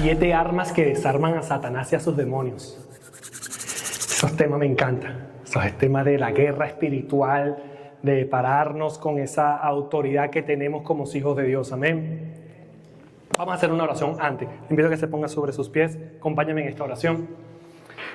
7 armas que desarman a Satanás y a sus demonios. Esos temas me encantan. Esos temas de la guerra espiritual, de pararnos con esa autoridad que tenemos como hijos de Dios. Amén. Vamos a hacer una oración antes. Les invito a que se ponga sobre sus pies. Acompáñame en esta oración.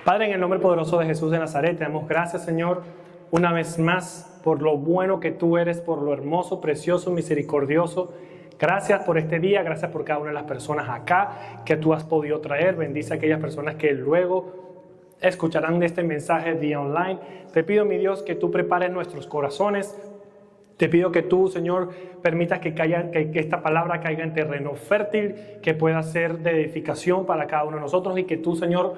Padre, en el nombre poderoso de Jesús de Nazaret, te damos gracias, Señor, una vez más por lo bueno que tú eres, por lo hermoso, precioso, misericordioso. Gracias por este día, gracias por cada una de las personas acá que tú has podido traer. Bendice a aquellas personas que luego escucharán este mensaje vía online. Te pido, mi Dios, que tú prepares nuestros corazones. Te pido que tú, Señor, permitas que esta palabra caiga en terreno fértil, que pueda ser de edificación para cada uno de nosotros y que tú, Señor,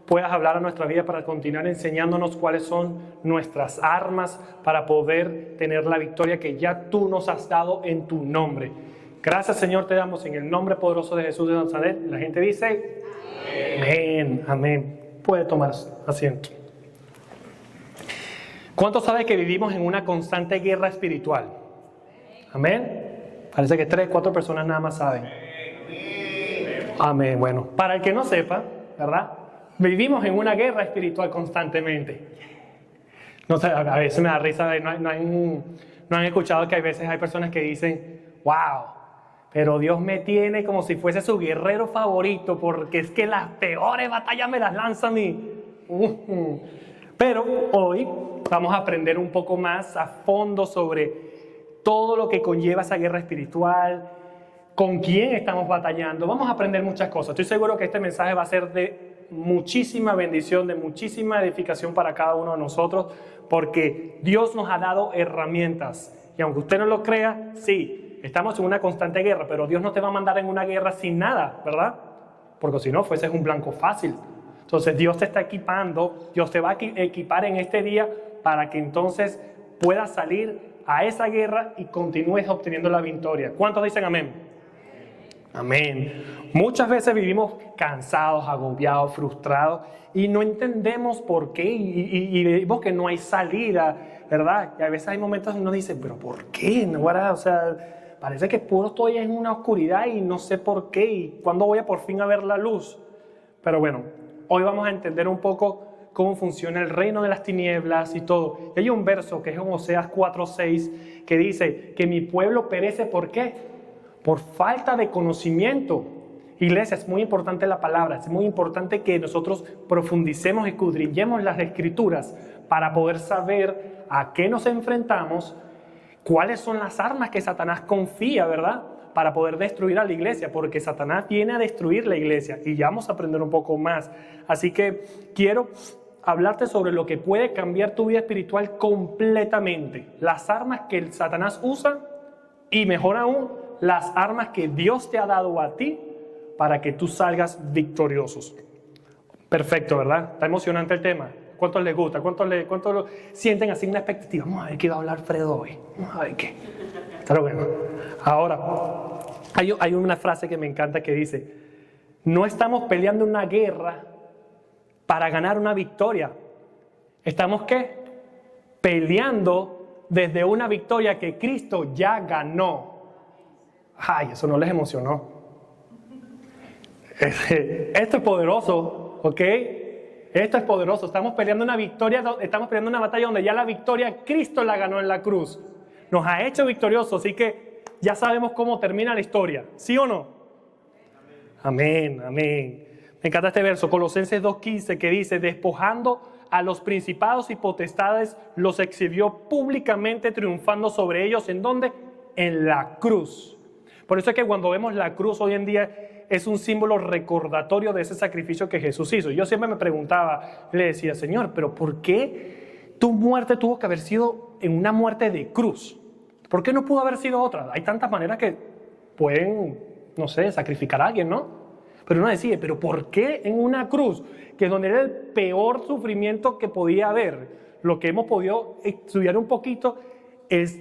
puedas hablar a nuestra vida para continuar enseñándonos cuáles son nuestras armas para poder tener la victoria que ya tú nos has dado en tu nombre. Gracias, Señor, te damos en el nombre poderoso de Jesús de Nazaret. La gente dice, amén, amén. Puede tomar asiento. ¿Cuántos saben que vivimos en una constante guerra espiritual? Amén. Parece que 3, 4 personas nada más saben. Amén. Bueno, para el que no sepa, ¿verdad? Vivimos en una guerra espiritual constantemente. No sé, a veces me da risa, no han escuchado que a veces hay personas que dicen, wow, pero Dios me tiene como si fuese su guerrero favorito, porque es que las peores batallas me las lanza a mí. Pero hoy vamos a aprender un poco más a fondo sobre todo lo que conlleva esa guerra espiritual, con quién estamos batallando. Vamos a aprender muchas cosas. Estoy seguro que este mensaje va a ser de muchísima bendición, de muchísima edificación para cada uno de nosotros, porque Dios nos ha dado herramientas. Y aunque usted no lo crea, sí, estamos en una constante guerra, pero Dios no te va a mandar en una guerra sin nada, ¿verdad? Porque si no, fuese un blanco fácil. Entonces Dios te está equipando, Dios te va a equipar en este día para que entonces puedas salir a esa guerra y continúes obteniendo la victoria. ¿Cuántos dicen amén? Amén. Muchas veces vivimos cansados, agobiados, frustrados y no entendemos por qué y vemos que no hay salida, ¿verdad? Y a veces hay momentos donde uno dice, pero ¿por qué? ¿No, verdad? O sea, parece que puro estoy en una oscuridad y no sé por qué y cuándo voy a por fin a ver la luz. Pero bueno, hoy vamos a entender un poco cómo funciona el reino de las tinieblas y todo. Y hay un verso que es en Oseas 4:6 que dice que mi pueblo perece, ¿por qué? Por falta de conocimiento. Iglesia, es muy importante la palabra, es muy importante que nosotros profundicemos, escudriñemos las escrituras para poder saber a qué nos enfrentamos, cuáles son las armas que Satanás confía, ¿verdad? Para poder destruir a la iglesia, porque Satanás viene a destruir la iglesia y ya vamos a aprender un poco más. Así que quiero hablarte sobre lo que puede cambiar tu vida espiritual completamente. Las armas que el Satanás usa y mejor aún, las armas que Dios te ha dado a ti para que tú salgas victoriosos. Perfecto, ¿verdad? Está emocionante el tema. ¿Cuántos les gusta? ¿Cuántos lo sienten así una expectativa? Vamos a ver qué va a hablar Fredo hoy. Vamos a ver qué. Está bueno. Ahora, hay una frase que me encanta que dice, no estamos peleando una guerra para ganar una victoria. ¿Estamos qué? Peleando desde una victoria que Cristo ya ganó. Ay, eso no les emocionó. Esto es poderoso, ¿ok? Esto es poderoso. Estamos peleando una victoria, estamos peleando una batalla donde ya la victoria Cristo la ganó en la cruz. Nos ha hecho victoriosos, así que ya sabemos cómo termina la historia. ¿Sí o no? Amén, amén. Me encanta este verso, Colosenses 2:15, que dice, despojando a los principados y potestades, los exhibió públicamente, triunfando sobre ellos. ¿En dónde? En la cruz. Por eso es que cuando vemos la cruz hoy en día es un símbolo recordatorio de ese sacrificio que Jesús hizo. Yo siempre me preguntaba, le decía, Señor, pero ¿por qué tu muerte tuvo que haber sido en una muerte de cruz? ¿Por qué no pudo haber sido otra? Hay tantas maneras que pueden, no sé, sacrificar a alguien, ¿no? Pero uno decide, ¿pero por qué en una cruz? Que es donde era el peor sufrimiento que podía haber. Lo que hemos podido estudiar un poquito es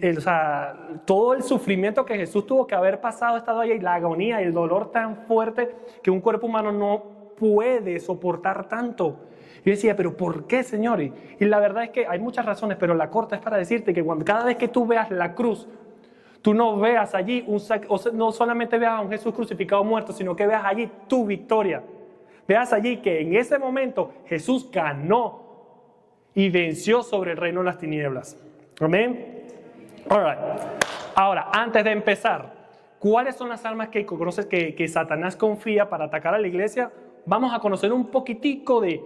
todo el sufrimiento que Jesús tuvo que haber pasado, estado ahí, y la agonía, el dolor tan fuerte que un cuerpo humano no puede soportar tanto. Yo decía, ¿pero por qué, Señor? Y la verdad es que hay muchas razones, pero la corta es para decirte que cada vez que tú veas la cruz, Tú no veas allí, no solamente veas a un Jesús crucificado muerto, sino que veas allí tu victoria. Veas allí que en ese momento Jesús ganó y venció sobre el reino de las tinieblas. Amén. All right. Ahora, antes de empezar, ¿cuáles son las armas que conoces que Satanás confía para atacar a la iglesia? Vamos a conocer un poquitico de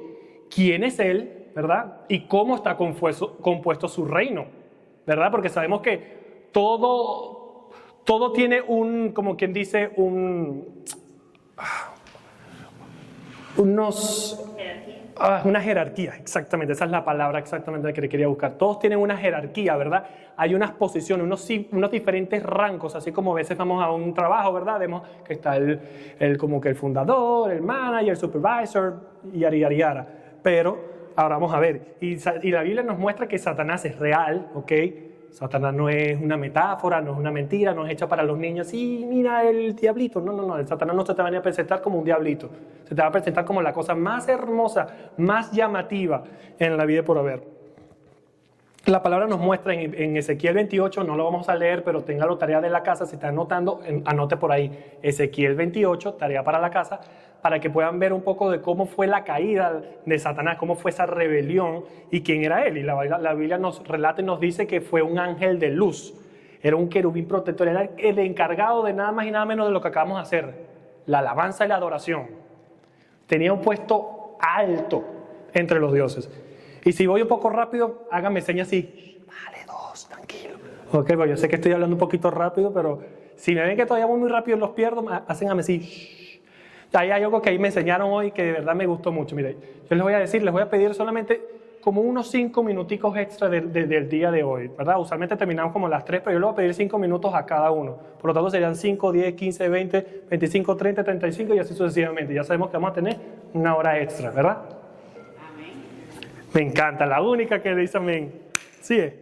quién es él, ¿verdad? Y cómo está compuesto su reino, ¿verdad? Porque sabemos que todo tiene como quien dice, una jerarquía, exactamente, esa es la palabra exactamente que quería buscar. Todos tienen una jerarquía, ¿verdad? Hay unas posiciones, unos diferentes rangos, así como a veces vamos a un trabajo, ¿verdad? Vemos que está como que el fundador, el manager, el supervisor, yara. Pero ahora vamos a ver, y la Biblia nos muestra que Satanás es real, ¿ok? Satanás no es una metáfora, no es una mentira, no es hecha para los niños. Sí, mira el diablito. No. El Satanás no se te va a presentar como un diablito. Se te va a presentar como la cosa más hermosa, más llamativa en la vida por haber. La palabra nos muestra en Ezequiel 28, no lo vamos a leer, pero téngalo tarea de la casa. Si está anotando, anote por ahí Ezequiel 28, tarea para la casa, para que puedan ver un poco de cómo fue la caída de Satanás, cómo fue esa rebelión y quién era él. Y la Biblia nos relata y nos dice que fue un ángel de luz, era un querubín protector, era el encargado de nada más y nada menos de lo que acabamos de hacer, la alabanza y la adoración. Tenía un puesto alto entre los dioses. Y si voy un poco rápido, háganme señas así, vale, 2, tranquilo. Ok, pues yo sé que estoy hablando un poquito rápido, pero si me ven que todavía voy muy rápido y los pierdo, háganme así. Hay algo que ahí me enseñaron hoy que de verdad me gustó mucho. Mire, yo les voy a pedir solamente como unos 5 minuticos extra del día de hoy, ¿verdad? Usualmente terminamos como las 3, pero yo les voy a pedir 5 minutos a cada uno. Por lo tanto serían 5, 10, 15, 20, 25, 30, 35 y así sucesivamente. Ya sabemos que vamos a tener una hora extra, ¿verdad? Amén. Me encanta, la única que dice amén. Sí.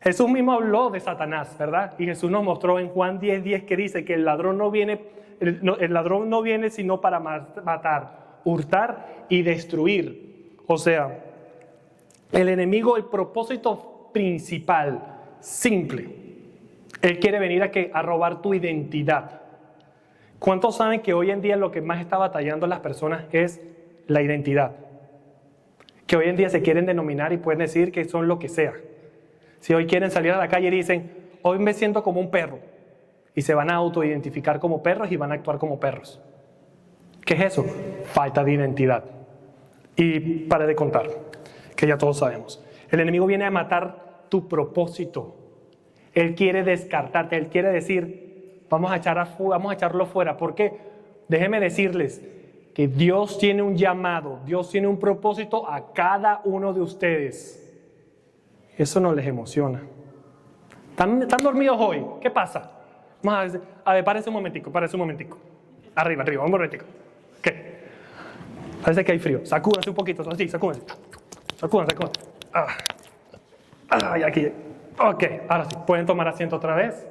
Jesús mismo habló de Satanás, ¿verdad? Y Jesús nos mostró en Juan 10:10 que dice que el ladrón no viene sino para matar, hurtar y destruir. O sea, el enemigo, el propósito principal, simple, él quiere venir a robar tu identidad. ¿Cuántos saben que hoy en día lo que más está batallando las personas es la identidad? Que hoy en día se quieren denominar y pueden decir que son lo que sea. Si hoy quieren salir a la calle y dicen, hoy me siento como un perro, y se van a autoidentificar como perros y van a actuar como perros. ¿Qué es eso? Falta de identidad. Y para de contar, que ya todos sabemos. El enemigo viene a matar tu propósito. Él quiere descartarte, él quiere decir, vamos a echarlo fuera. ¿Por qué? Déjenme decirles que Dios tiene un llamado, Dios tiene un propósito a cada uno de ustedes. Eso no les emociona. ¿Están dormidos hoy? ¿Qué pasa? A ver, párense un momentico. Arriba, un momentico. ¿Qué? Parece que hay frío. Sacúdanse un poquito, así, sacúdanse. Ay, aquí. Ok, ahora sí, pueden tomar asiento otra vez.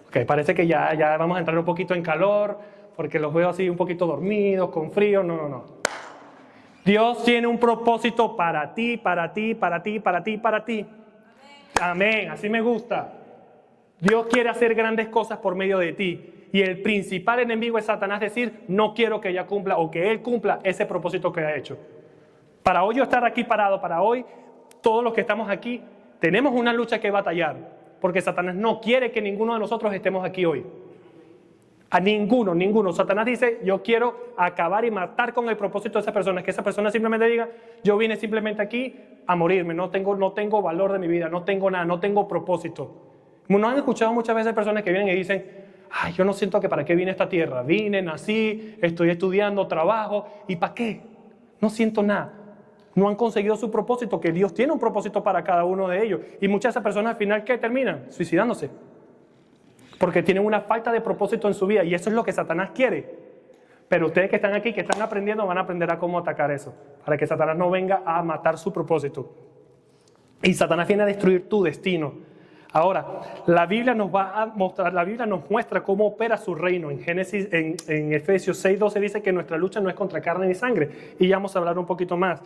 Ok, parece que ya vamos a entrar un poquito en calor, porque los veo así un poquito dormidos, con frío. No. Dios tiene un propósito para ti. Amén, así me gusta. Dios quiere hacer grandes cosas por medio de ti. Y el principal enemigo es Satanás decir, no quiero que ella cumpla o que él cumpla ese propósito que ha hecho. Para hoy yo estar aquí parado, para hoy todos los que estamos aquí, tenemos una lucha que batallar. Porque Satanás no quiere que ninguno de nosotros estemos aquí hoy. A ninguno. Satanás dice, yo quiero acabar y matar con el propósito de esa persona. Que esa persona simplemente diga, yo vine simplemente aquí a morirme. No tengo valor de mi vida, no tengo nada, no tengo propósito. ¿No han escuchado muchas veces personas que vienen y dicen, ay, yo no siento que para qué vine a esta tierra? Vine, nací, estoy estudiando, trabajo, ¿y para qué? No siento nada. No han conseguido su propósito, que Dios tiene un propósito para cada uno de ellos. Y muchas de esas personas al final, ¿qué terminan? Suicidándose. Porque tienen una falta de propósito en su vida y eso es lo que Satanás quiere. Pero ustedes que están aquí, que están aprendiendo, van a aprender a cómo atacar eso. Para que Satanás no venga a matar su propósito. Y Satanás viene a destruir tu destino. Ahora, la Biblia nos muestra cómo opera su reino. En Efesios 6:12 dice que nuestra lucha no es contra carne ni sangre. Y ya vamos a hablar un poquito más.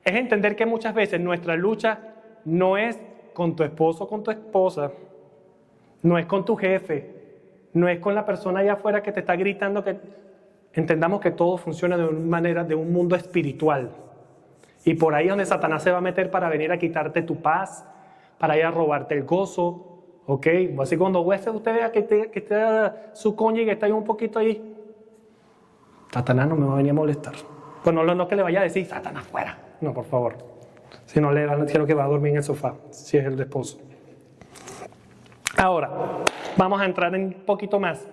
Es entender que muchas veces nuestra lucha no es con tu esposo o con tu esposa. no es con tu jefe, no es con la persona allá afuera que te está gritando. Que entendamos que todo funciona de una manera, de un mundo espiritual. Y por ahí es donde Satanás se va a meter para venir a quitarte tu paz, para ir a robarte el gozo, ¿ok? Así cuando usted vea que está su cónyuge está ahí un poquito ahí, Satanás no me va a venir a molestar. Pues no que le vaya a decir, Satanás fuera. No, por favor. Sino que va a dormir en el sofá, si es el esposo. Ahora, vamos a entrar en un poquito más.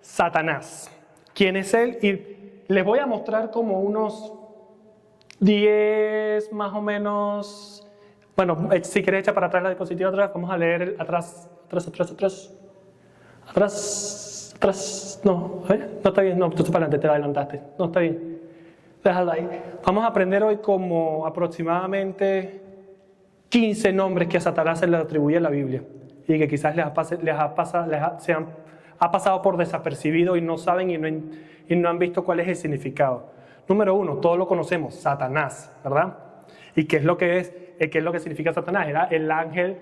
Satanás. ¿Quién es él? Y les voy a mostrar como unos 10 más o menos. Bueno, si quieres echar para atrás la diapositiva atrás, vamos a leer atrás. No, no está bien, no, tú para adelante, te adelantaste. No está bien. Déjalo ahí. Vamos a aprender hoy como aproximadamente 15 nombres que a Satanás se le atribuye en la Biblia y que quizás ha pasado por desapercibido y no saben y no han visto cuál es el significado. Número 1, todos lo conocemos, Satanás, ¿verdad? ¿Y qué es lo que es? ¿Qué es lo que significa Satanás? Era el ángel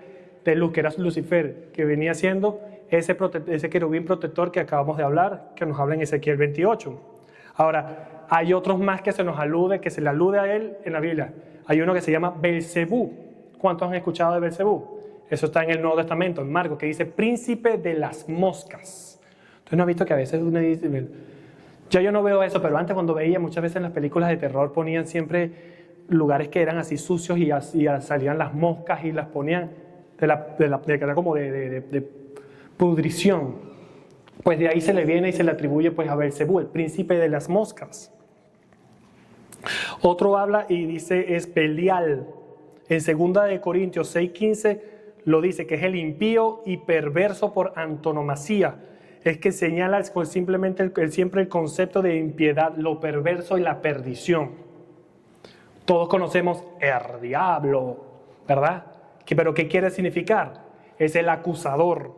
de luz, que era Lucifer, que venía siendo ese querubín protector que acabamos de hablar, que nos habla en Ezequiel 28. Ahora, hay otros más que se le alude a él en la Biblia. Hay uno que se llama Belcebú. ¿Cuántos han escuchado de Belcebú? Eso está en el Nuevo Testamento, en Marcos, que dice príncipe de las moscas. Entonces, ¿no has visto que a veces uno dice, yo no veo eso, pero antes cuando veía, muchas veces en las películas de terror ponían siempre lugares que eran así sucios y salían las moscas y las ponían que era como de pudrición. Pues de ahí se le viene y se le atribuye pues a Belcebú, el príncipe de las moscas. Otro habla y dice es Belial. En 2 de Corintios 6:15 lo dice, que es el impío y perverso por antonomasia. Es que señala simplemente siempre el concepto de impiedad, lo perverso y la perdición. Todos conocemos el diablo, ¿verdad? ¿Pero qué quiere significar? Es el acusador,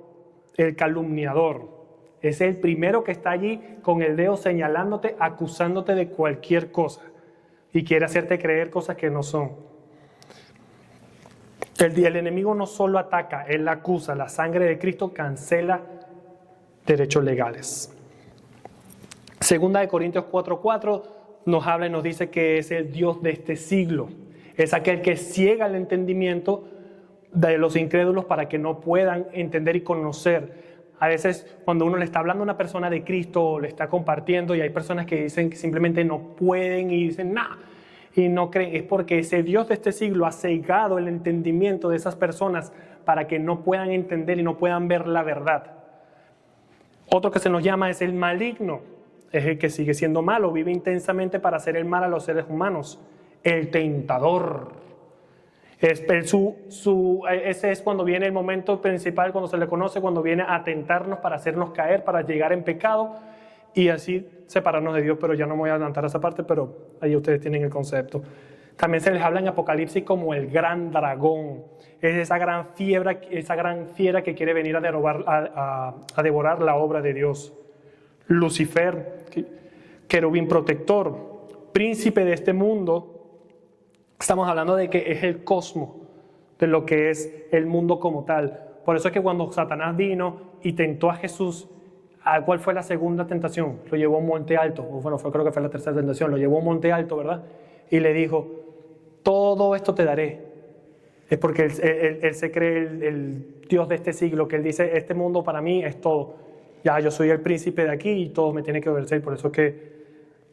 el calumniador. Es el primero que está allí con el dedo señalándote, acusándote de cualquier cosa. Y quiere hacerte creer cosas que no son. El enemigo no solo ataca, él acusa. La sangre de Cristo cancela derechos legales. 2 de Corintios 4:4 nos habla y nos dice que es el Dios de este siglo. Es aquel que ciega el entendimiento de los incrédulos para que no puedan entender y conocer. A veces cuando uno le está hablando a una persona de Cristo o le está compartiendo y hay personas que dicen que simplemente no pueden y dicen nah, y no creen, es porque ese Dios de este siglo ha cegado el entendimiento de esas personas para que no puedan entender y no puedan ver la verdad. Otro que se nos llama es el maligno, es el que sigue siendo malo, vive intensamente para hacer el mal a los seres humanos. El tentador. Ese es cuando viene el momento principal, cuando se le conoce, cuando viene a tentarnos para hacernos caer, para llegar en pecado y así separarnos de Dios. Pero ya no me voy a adelantar a esa parte, pero ahí ustedes tienen el concepto. También se les habla en Apocalipsis como el gran dragón. Es esa gran fiera que quiere venir a devorar la obra de Dios. Lucifer, querubín protector, príncipe de este mundo. Estamos hablando de que es el cosmos, de lo que es el mundo como tal. Por eso es que cuando Satanás vino y tentó a Jesús, ¿cuál fue la segunda tentación? Lo llevó a un monte alto. Bueno, creo que fue la tercera tentación. Lo llevó a un monte alto, ¿verdad? Y le dijo, todo esto te daré. Es porque él se cree el Dios de este siglo, que él dice, este mundo para mí es todo. Ya, yo soy el príncipe de aquí y todo me tiene que obedecer. Por eso es que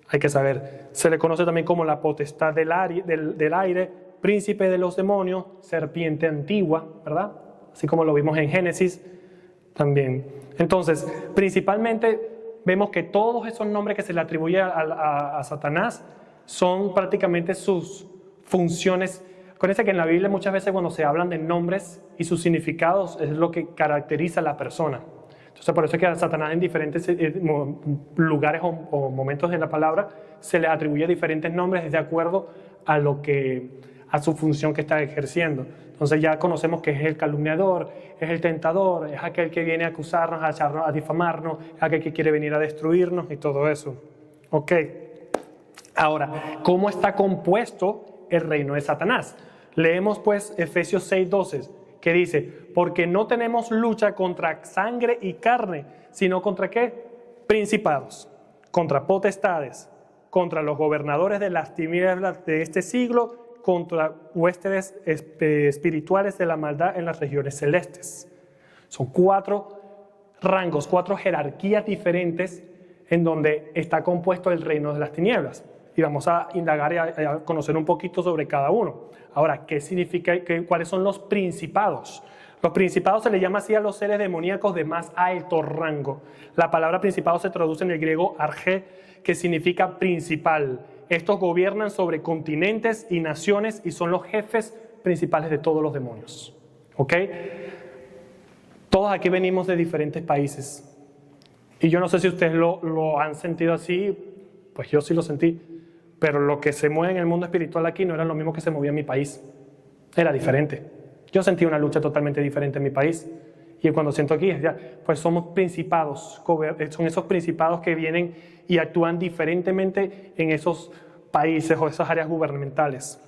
hay que saber. Se le conoce también como la potestad del aire, príncipe de los demonios, serpiente antigua, ¿verdad? Así como lo vimos en Génesis también. Entonces, principalmente vemos que todos esos nombres que se le atribuye a Satanás son prácticamente sus funciones. Acuérdense que en la Biblia muchas veces cuando se hablan de nombres y sus significados es lo que caracteriza a la persona. Entonces por eso es que a Satanás en diferentes lugares o momentos de la palabra se le atribuye diferentes nombres de acuerdo a su función que está ejerciendo. Entonces ya conocemos que es el calumniador, es el tentador, es aquel que viene a acusarnos, a difamarnos, es aquel que quiere venir a destruirnos y todo eso. Ok. Ahora, ¿cómo está compuesto el reino de Satanás? Leemos pues Efesios 6:12. que dice, porque no tenemos lucha contra sangre y carne, sino contra ¿qué? Principados, contra potestades, contra los gobernadores de las tinieblas de este siglo, contra huestes espirituales de la maldad en las regiones celestes. Son 4 rangos, 4 jerarquías diferentes en donde está compuesto el reino de las tinieblas. Y vamos a indagar y a conocer un poquito sobre cada uno. Ahora, ¿qué significa? ¿Cuáles son los principados? Los principados se le llama así a los seres demoníacos de más alto rango. La palabra principado se traduce en el griego arge, que significa principal. Estos gobiernan sobre continentes y naciones y son los jefes principales de todos los demonios. ¿Ok? Todos aquí venimos de diferentes países. Y yo no sé si ustedes lo han sentido así, pues yo sí lo sentí. Pero lo que se mueve en el mundo espiritual aquí no era lo mismo que se movía en mi país. Era diferente. Yo sentí una lucha totalmente diferente en mi país. Y cuando siento aquí, ya, pues somos principados. Son esos principados que vienen y actúan diferentemente en esos países o esas áreas gubernamentales.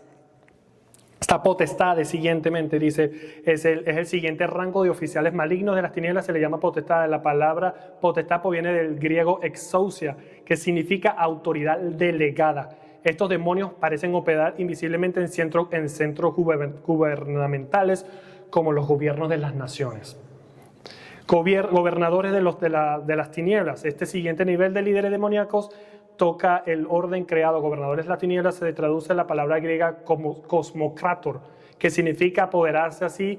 Esta potestad, siguientemente, dice, es el siguiente rango de oficiales malignos de las tinieblas, se le llama potestad. La palabra potestad proviene del griego exousia, que significa autoridad delegada. Estos demonios parecen operar invisiblemente en centros gubernamentales como los gobiernos de las naciones. Gobernadores de las tinieblas. Este siguiente nivel de líderes demoníacos toca el orden creado. Gobernadores de las tinieblas se traduce la palabra griega como cosmocrator, que significa apoderarse así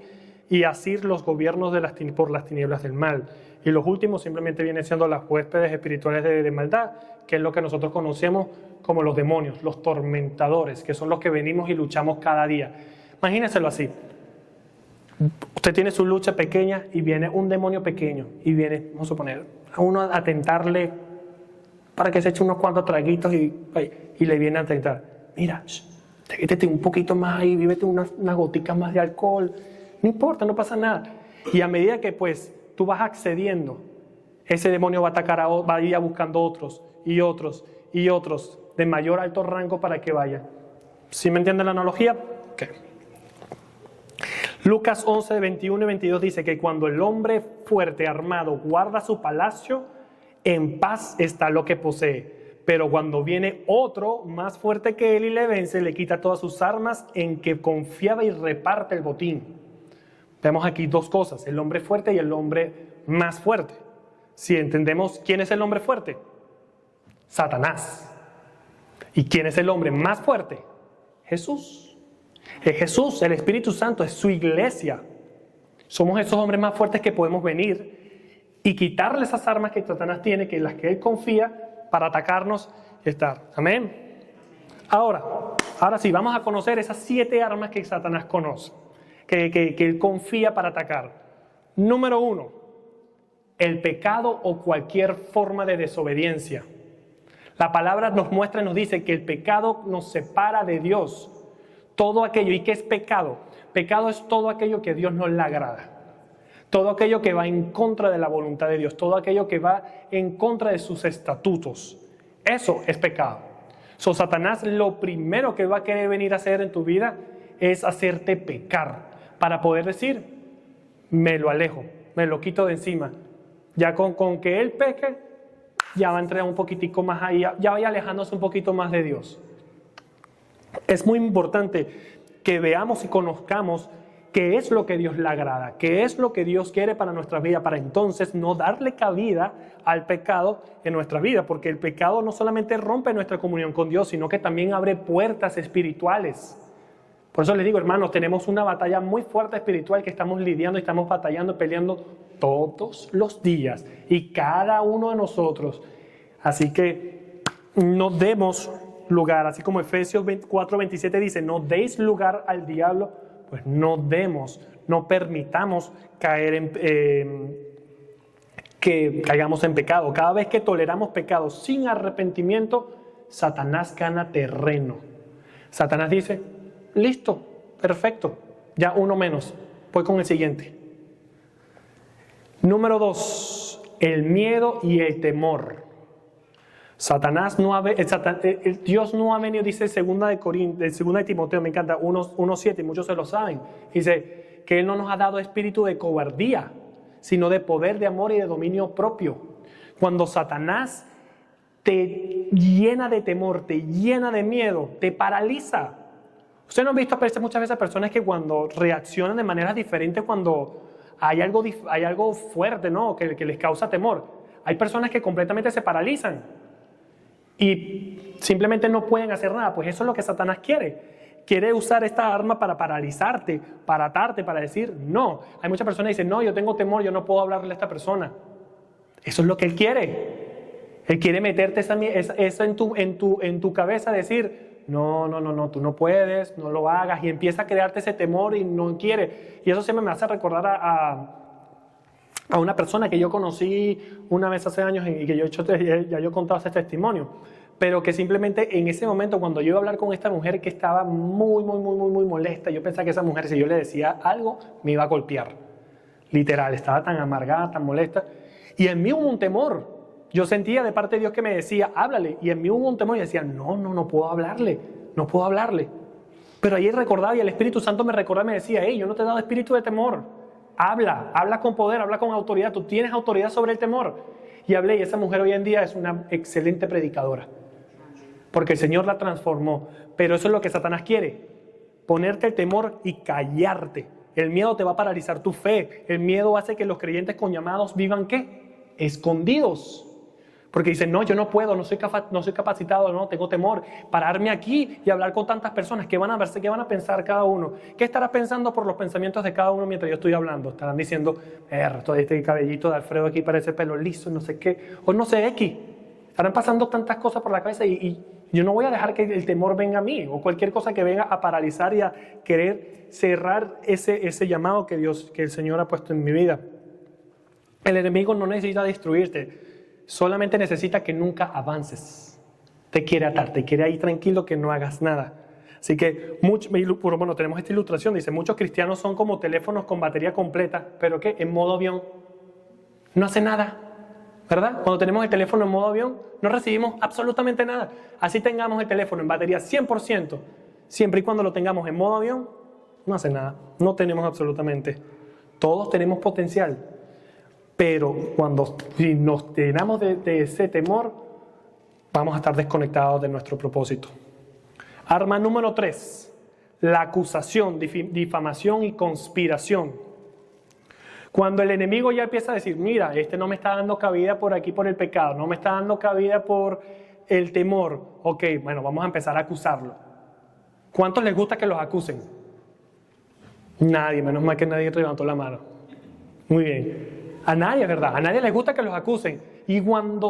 y asir los gobiernos por las tinieblas del mal. Y los últimos simplemente vienen siendo las huéspedes espirituales de maldad, que es lo que nosotros conocemos como los demonios, los tormentadores, que son los que venimos y luchamos cada día. Imagínenselo así. Usted tiene su lucha pequeña y viene un demonio pequeño y viene, vamos a suponer, a uno a tentarle para que se eche unos cuantos traguitos y le viene a tentar. Mira, métete un poquito más ahí, vívete unas goticas más de alcohol. No importa, no pasa nada. Y a medida que pues tú vas accediendo, ese demonio va a atacar, va a ir buscando otros y otros y otros de mayor alto rango para que vayan. ¿Sí me entienden la analogía? Okay. Lucas 11, 21 y 22 dice que cuando el hombre fuerte armado guarda su palacio, en paz está lo que posee. Pero cuando viene otro más fuerte que él y le vence, le quita todas sus armas en que confiaba y reparte el botín. Vemos aquí 2 cosas, el hombre fuerte y el hombre más fuerte. Si entendemos quién es el hombre fuerte, Satanás. ¿Y quién es el hombre más fuerte? Jesús. Es Jesús, el Espíritu Santo, es su iglesia. Somos esos hombres más fuertes que podemos venir y quitarle esas armas que Satanás tiene, que las que él confía para atacarnos y estar. Amén. Ahora sí, vamos a conocer esas 7 armas que Satanás conoce, que él confía para atacar. Número 1, el pecado o cualquier forma de desobediencia. La palabra nos muestra y nos dice que el pecado nos separa de Dios. Todo aquello, ¿y qué es pecado? Pecado es todo aquello que a Dios no le agrada. Todo aquello que va en contra de la voluntad de Dios. Todo aquello que va en contra de sus estatutos. Eso es pecado. Satanás lo primero que va a querer venir a hacer en tu vida es hacerte pecar. Para poder decir, me lo alejo, me lo quito de encima. Ya con que él peque, ya va a entrar un poquitico más ahí, ya vaya alejándose un poquito más de Dios. Es muy importante que veamos y conozcamos qué es lo que Dios le agrada, qué es lo que Dios quiere para nuestra vida, para entonces no darle cabida al pecado en nuestra vida, porque el pecado no solamente rompe nuestra comunión con Dios, sino que también abre puertas espirituales. Por eso les digo, hermanos, tenemos una batalla muy fuerte espiritual que estamos lidiando y estamos batallando, peleando todos los días y cada uno de nosotros. Así que no demos lugar, así como Efesios 4:27 dice, no deis lugar al diablo, pues no permitamos caer que caigamos en pecado. Cada vez que toleramos pecado sin arrepentimiento, Satanás gana terreno. Satanás dice, listo, perfecto, ya uno menos, voy con el siguiente. Número 2, el miedo y el temor. Dios no ha venido, dice 2 de Timoteo, me encanta, 1:7, y muchos se lo saben. Dice que Él no nos ha dado espíritu de cobardía, sino de poder, de amor y de dominio propio. Cuando Satanás te llena de temor, te llena de miedo, te paraliza. Ustedes no han visto muchas veces personas que cuando reaccionan de maneras diferentes cuando hay algo fuerte, ¿no? que les causa temor. Hay personas que completamente se paralizan y simplemente no pueden hacer nada. Pues eso es lo que Satanás quiere. Quiere usar esta arma para paralizarte, para atarte, para decir no. Hay muchas personas que dicen, no, yo tengo temor, yo no puedo hablarle a esta persona. Eso es lo que él quiere. Él quiere meterte eso en tu cabeza, decir, no, tú no puedes, no lo hagas, y empieza a crearte ese temor y no quiere. Y eso siempre me hace recordar a una persona que yo conocí una vez hace años y que yo he contado ese testimonio, pero que simplemente en ese momento cuando yo iba a hablar con esta mujer que estaba muy molesta, yo pensaba que esa mujer, si yo le decía algo, me iba a golpear. Literal, estaba tan amargada, tan molesta, y en mí hubo un temor. Yo sentía de parte de Dios que me decía, háblale, y en mí hubo un temor y decía, no puedo hablarle. Pero ahí recordaba y el Espíritu Santo me recordaba y me decía, yo no te he dado espíritu de temor. Habla con poder, habla con autoridad, tú tienes autoridad sobre el temor. Y hablé, y esa mujer hoy en día es una excelente predicadora, porque el Señor la transformó. Pero eso es lo que Satanás quiere, ponerte el temor y callarte. El miedo te va a paralizar tu fe. El miedo hace que los creyentes con llamados vivan, ¿qué? Escondidos. Porque dicen, no, yo no puedo, no soy capacitado, no, tengo temor. Pararme aquí y hablar con tantas personas, ¿qué van a verse? ¿Qué van a pensar cada uno? ¿Qué estará pensando por los pensamientos de cada uno mientras yo estoy hablando? Estarán diciendo, todo este cabellito de Alfredo aquí parece pelo liso, no sé qué, o no sé, X. Estarán pasando tantas cosas por la cabeza y yo no voy a dejar que el temor venga a mí, o cualquier cosa que venga a paralizar y a querer cerrar ese llamado que el Señor ha puesto en mi vida. El enemigo no necesita destruirte. Solamente necesita que nunca avances. Te quiere atar, te quiere ahí tranquilo que no hagas nada. Así que, tenemos esta ilustración. Dice, muchos cristianos son como teléfonos con batería completa, pero ¿qué? En modo avión. No hace nada, ¿verdad? Cuando tenemos el teléfono en modo avión, no recibimos absolutamente nada. Así tengamos el teléfono en batería 100%, siempre y cuando lo tengamos en modo avión, no hace nada. No tenemos absolutamente. Todos tenemos potencial. Pero si nos llenamos de ese temor, vamos a estar desconectados de nuestro propósito. Arma número 3, la acusación, difamación y conspiración. Cuando el enemigo ya empieza a decir, mira, no me está dando cabida por aquí por el pecado, no me está dando cabida por el temor. Ok, bueno, vamos a empezar a acusarlo. ¿Cuántos les gusta que los acusen? Nadie, menos mal que nadie levantó la mano. Muy bien. A nadie, ¿verdad? A nadie les gusta que los acusen. Y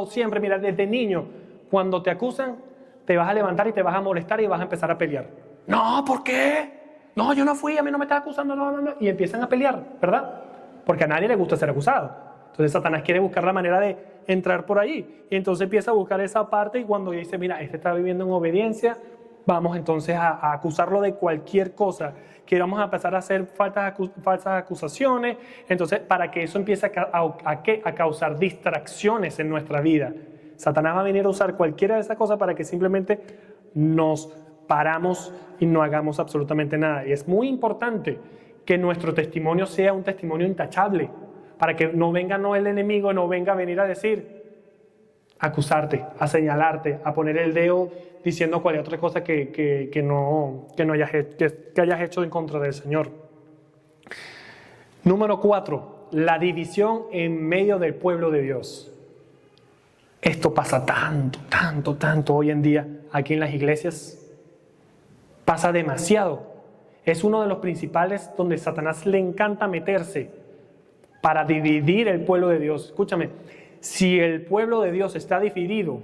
siempre, mira, desde niño, cuando te acusan, te vas a levantar y te vas a molestar y vas a empezar a pelear. No, ¿por qué? No, yo no fui, a mí no me estás acusando, no. Y empiezan a pelear, ¿verdad? Porque a nadie le gusta ser acusado. Entonces Satanás quiere buscar la manera de entrar por ahí. Y entonces empieza a buscar esa parte y cuando dice, mira, está viviendo en obediencia, vamos entonces a acusarlo de cualquier cosa. Que vamos a empezar a hacer falsas acusaciones, entonces para que eso empiece a causar distracciones en nuestra vida. Satanás va a venir a usar cualquiera de esas cosas para que simplemente nos paramos y no hagamos absolutamente nada. Y es muy importante que nuestro testimonio sea un testimonio intachable, para que no venga el enemigo, no venga a venir a decir, a acusarte, a señalarte, a poner el dedo diciendo cualquier otra cosa que hayas hecho en contra del Señor. Número 4, la división en medio del pueblo de Dios. Esto pasa tanto hoy en día aquí en las iglesias. Pasa demasiado. Es uno de los principales donde Satanás le encanta meterse para dividir el pueblo de Dios. Escúchame, si el pueblo de Dios está dividido,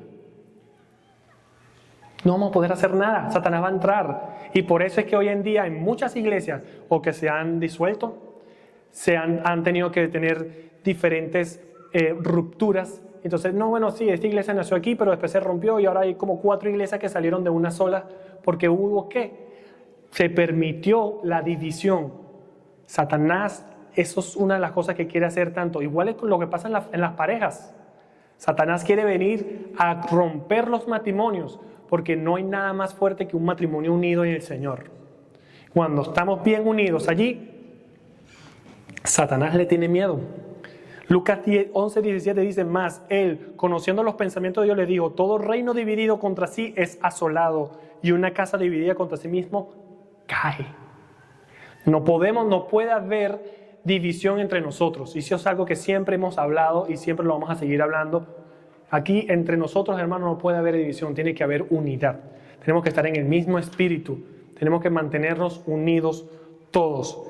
no vamos a poder hacer nada. Satanás va a entrar. Y por eso es que hoy en día en muchas iglesias o que se han disuelto, han tenido que tener diferentes rupturas. Entonces, esta iglesia nació aquí, pero después se rompió y ahora hay como 4 iglesias que salieron de una sola porque hubo ¿qué? Se permitió la división. Satanás, eso es una de las cosas que quiere hacer tanto. Igual es lo que pasa en las parejas. Satanás quiere venir a romper los matrimonios porque no hay nada más fuerte que un matrimonio unido en el Señor. Cuando estamos bien unidos allí, Satanás le tiene miedo. Lucas 11:17 dice, más él, conociendo los pensamientos de Dios, le dijo, todo reino dividido contra sí es asolado, y una casa dividida contra sí mismo cae. No puede haber división entre nosotros. Y eso es algo que siempre hemos hablado y siempre lo vamos a seguir hablando. Aquí entre nosotros, hermanos, no puede haber división, tiene que haber unidad. Tenemos que estar en el mismo espíritu, tenemos que mantenernos unidos todos.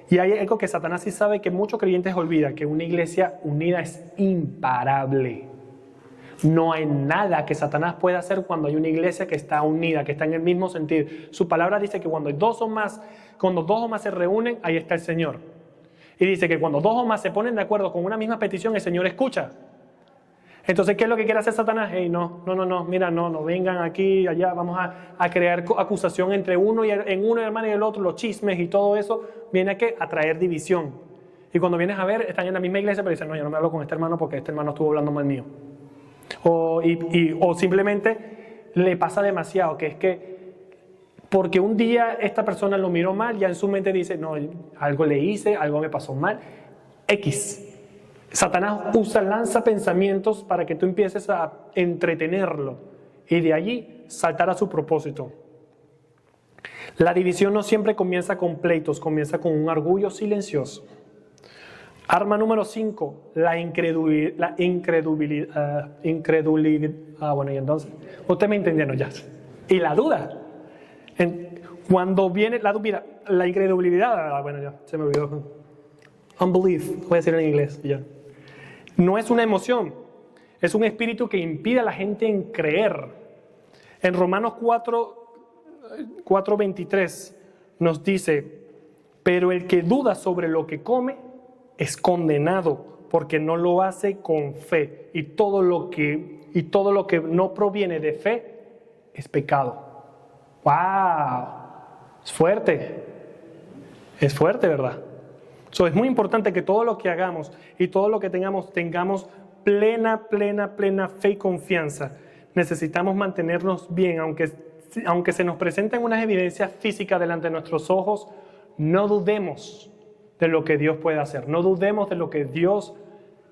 Y hay algo que Satanás sí sabe que muchos creyentes olvidan, que una iglesia unida es imparable. No hay nada que Satanás pueda hacer cuando hay una iglesia que está unida, que está en el mismo sentir. Su palabra dice que cuando dos o más se reúnen, ahí está el Señor. Y dice que cuando dos o más se ponen de acuerdo con una misma petición, el Señor escucha. Entonces, ¿qué es lo que quiere hacer Satanás? Hey, no, mira, no vengan aquí, allá, vamos a crear acusación entre uno y hermano y el otro, los chismes y todo eso, viene a traer división. Y cuando vienes a ver, están en la misma iglesia, pero dicen, no, yo no me hablo con este hermano porque este hermano estuvo hablando mal mío. O simplemente le pasa demasiado, que es que porque un día esta persona lo miró mal, ya en su mente dice, no, algo le hice, algo me pasó mal, X. Satanás lanza pensamientos para que tú empieces a entretenerlo y de allí saltar a su propósito. La división no siempre comienza con pleitos, comienza con un orgullo silencioso. Arma número 5, la incredulidad. Bueno, y entonces, ustedes me entendieron ya. Y la duda. Cuando viene la duda, la incredulidad, bueno, ya, se me olvidó. Unbelief, voy a decirlo en inglés, ya. No es una emoción, es un espíritu que impide a la gente en creer. En Romanos 4:23 nos dice, pero el que duda sobre lo que come es condenado, porque no lo hace con fe, y todo lo que no proviene de fe es pecado. ¡Wow! Es fuerte, ¿verdad? Es muy importante que todo lo que hagamos y todo lo que tengamos plena fe y confianza. Necesitamos mantenernos bien, aunque se nos presenten unas evidencias físicas delante de nuestros ojos, no dudemos de lo que Dios puede hacer. No dudemos de lo que Dios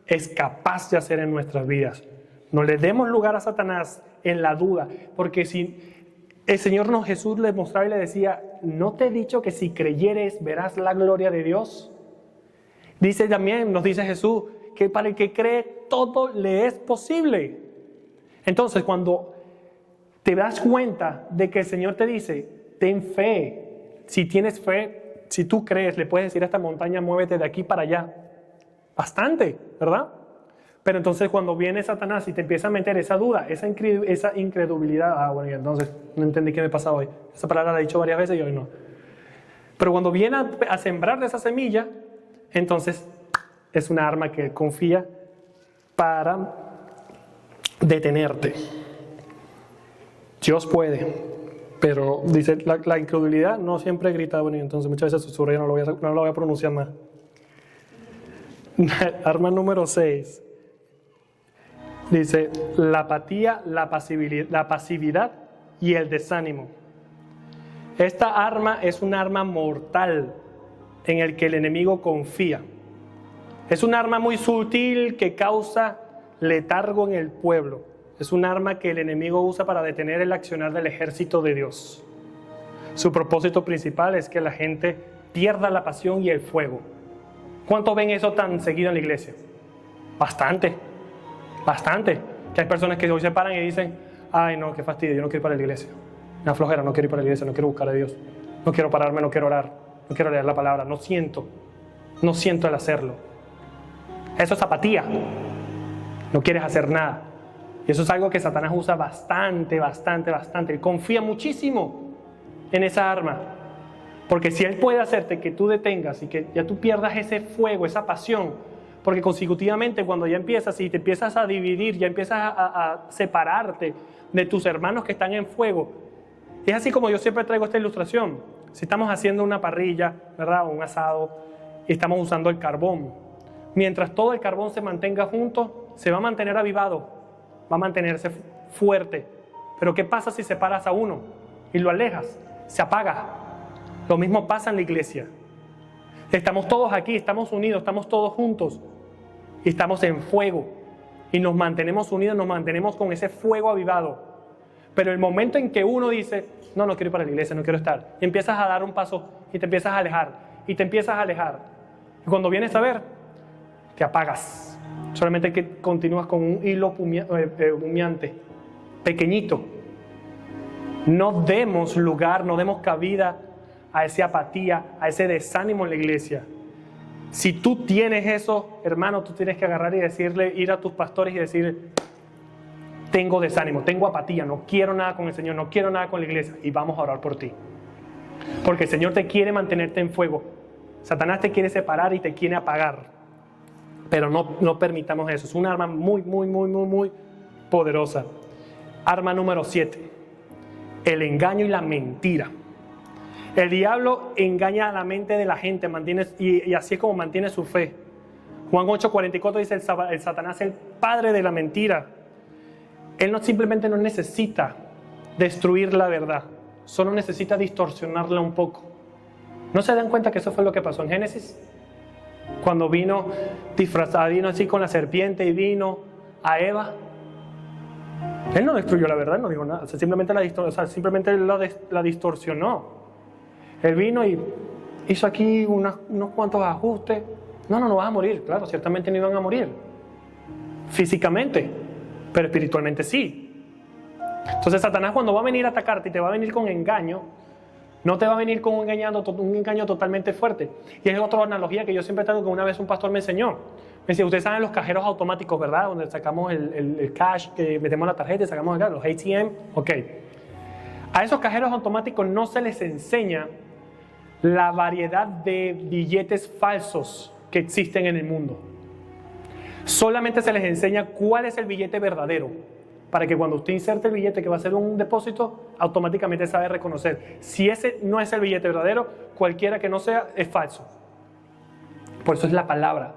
es capaz de hacer en nuestras vidas. No le demos lugar a Satanás en la duda, porque si el Señor Jesús le mostraba y le decía, ¿no te he dicho que si creyeres verás la gloria de Dios? Nos dice Jesús, que para el que cree todo le es posible. Entonces, cuando te das cuenta de que el Señor te dice, ten fe, si tienes fe, si tú crees, le puedes decir a esta montaña, muévete de aquí para allá. Bastante, ¿verdad? Pero entonces cuando viene Satanás y te empieza a meter esa duda, esa incredulidad, bueno, y entonces no entendí qué me pasa hoy. Esa palabra la he dicho varias veces y hoy no. Pero cuando viene a sembrar de esa semilla, entonces es una arma que él confía para detenerte. Dios puede, pero dice la incredulidad no siempre grita, bueno, y entonces muchas veces susurra, no lo voy a pronunciar más. Arma número 6 dice la apatía, la pasividad y el desánimo. Esta arma es un arma mortal en el que el enemigo confía. Es un arma muy sutil que causa letargo en el pueblo. Es un arma que el enemigo usa para detener el accionar del ejército de Dios. Su propósito principal es que la gente pierda la pasión y el fuego. ¿Cuánto ven eso tan seguido en la iglesia? Bastante. Que hay personas que hoy se paran y dicen, ay no, qué fastidio, yo no quiero ir para la iglesia. Me da flojera, no quiero ir para la iglesia, no quiero buscar a Dios. No quiero pararme, no quiero orar. No quiero leer la palabra, no siento el hacerlo. Eso es apatía. No quieres hacer nada. Y eso es algo que Satanás usa bastante. Él confía muchísimo en esa arma. Porque si él puede hacerte que tú detengas y que ya tú pierdas ese fuego, esa pasión, porque consecutivamente cuando ya empiezas y te empiezas a dividir, ya empiezas a separarte de tus hermanos que están en fuego. Es así como yo siempre traigo esta ilustración. Si estamos haciendo una parrilla, ¿verdad? O un asado, y estamos usando el carbón. Mientras todo el carbón se mantenga junto, se va a mantener avivado, va a mantenerse fuerte. Pero ¿qué pasa si separas a uno y lo alejas? Se apaga. Lo mismo pasa en la iglesia. Estamos todos aquí, estamos unidos, estamos todos juntos y estamos en fuego y nos mantenemos unidos, nos mantenemos con ese fuego avivado. Pero el momento en que uno dice, no quiero ir para la iglesia, no quiero estar, y empiezas a dar un paso y te empiezas a alejar y te empiezas a alejar, y cuando vienes a ver, te apagas. Solamente que continúas con un hilo humeante, pequeñito. No demos lugar, no demos cabida a esa apatía, a ese desánimo en la iglesia. Si tú tienes eso, hermano, tú tienes que agarrar y decirle, ir a tus pastores y decir, tengo desánimo, tengo apatía, no quiero nada con el Señor, no quiero nada con la iglesia, y vamos a orar por ti. Porque el Señor te quiere mantenerte en fuego. Satanás te quiere separar y te quiere apagar. Pero no permitamos eso. Es un arma muy poderosa. Arma número 7. El engaño y la mentira. El diablo engaña a la mente de la gente, y así es como mantiene su fe. Juan 8:44 dice, el Satanás es el padre de la mentira. Él simplemente no necesita destruir la verdad, solo necesita distorsionarla un poco. ¿No se dan cuenta que eso fue lo que pasó en Génesis? Cuando vino disfrazado, vino así con la serpiente y vino a Eva. Él no destruyó la verdad, no dijo nada, simplemente la distorsionó. Él vino y hizo aquí unos cuantos ajustes. No vas a morir. Claro, ciertamente no iban a morir físicamente, pero espiritualmente sí. Entonces Satanás, cuando va a venir a atacarte y te va a venir con engaño, no te va a venir con un engaño totalmente fuerte. Y es otra analogía que yo siempre tengo, que una vez un pastor me enseñó. Me decía, ustedes saben los cajeros automáticos, ¿verdad? Donde sacamos el cash, que metemos la tarjeta y sacamos los ATM. Ok. A esos cajeros automáticos no se les enseña la variedad de billetes falsos que existen en el mundo. Solamente se les enseña cuál es el billete verdadero, para que cuando usted inserte el billete que va a ser un depósito, automáticamente sabe reconocer. Si ese no es el billete verdadero, cualquiera que no sea, es falso. Por eso es la palabra.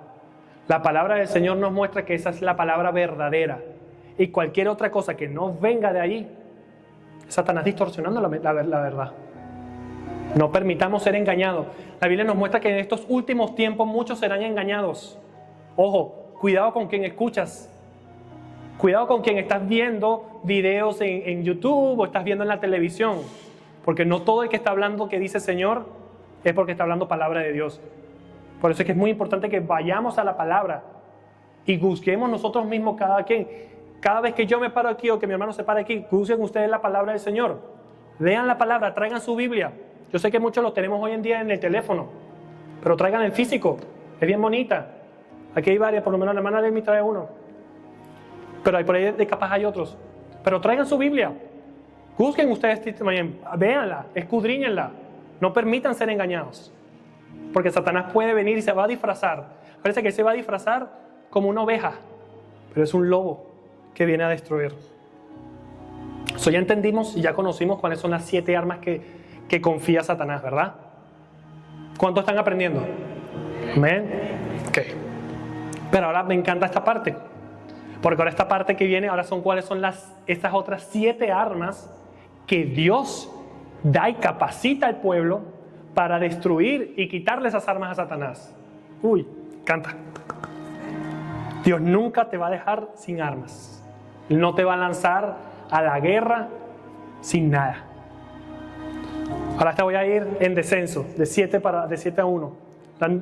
La palabra del Señor nos muestra que esa es la palabra verdadera. Y cualquier otra cosa que no venga de ahí, Satanás distorsionando la verdad. No permitamos ser engañados. La Biblia nos muestra que en estos últimos tiempos muchos serán engañados. Ojo, cuidado con quien escuchas. Cuidado con quien estás viendo videos en YouTube o estás viendo en la televisión. Porque no todo el que está hablando que dice Señor es porque está hablando palabra de Dios. Por eso es que es muy importante que vayamos a la palabra y busquemos nosotros mismos cada quien. Cada vez que yo me paro aquí o que mi hermano se pare aquí, busquen ustedes la palabra del Señor. Lean la palabra, traigan su Biblia. Yo sé que muchos lo tenemos hoy en día en el teléfono, pero traigan en físico. Es bien bonita. Aquí hay varias, por lo menos la hermana de mí trae uno. Pero por ahí de capaz hay otros. Pero traigan su Biblia. Busquen ustedes, véanla, escudriñenla. No permitan ser engañados. Porque Satanás puede venir y se va a disfrazar. Parece que se va a disfrazar como una oveja, pero es un lobo que viene a destruir. Eso ya entendimos y ya conocimos cuáles son las 7 armas que confía Satanás, ¿verdad? ¿Cuánto están aprendiendo? ¿Amén? Ok. Pero ahora me encanta esta parte. Porque ahora esta parte que viene, ahora son cuáles son estas otras 7 armas que Dios da y capacita al pueblo para destruir y quitarle esas armas a Satanás. Uy, canta. Dios nunca te va a dejar sin armas. Él no te va a lanzar a la guerra sin nada. Ahora te voy a ir en descenso, de 7 a 1.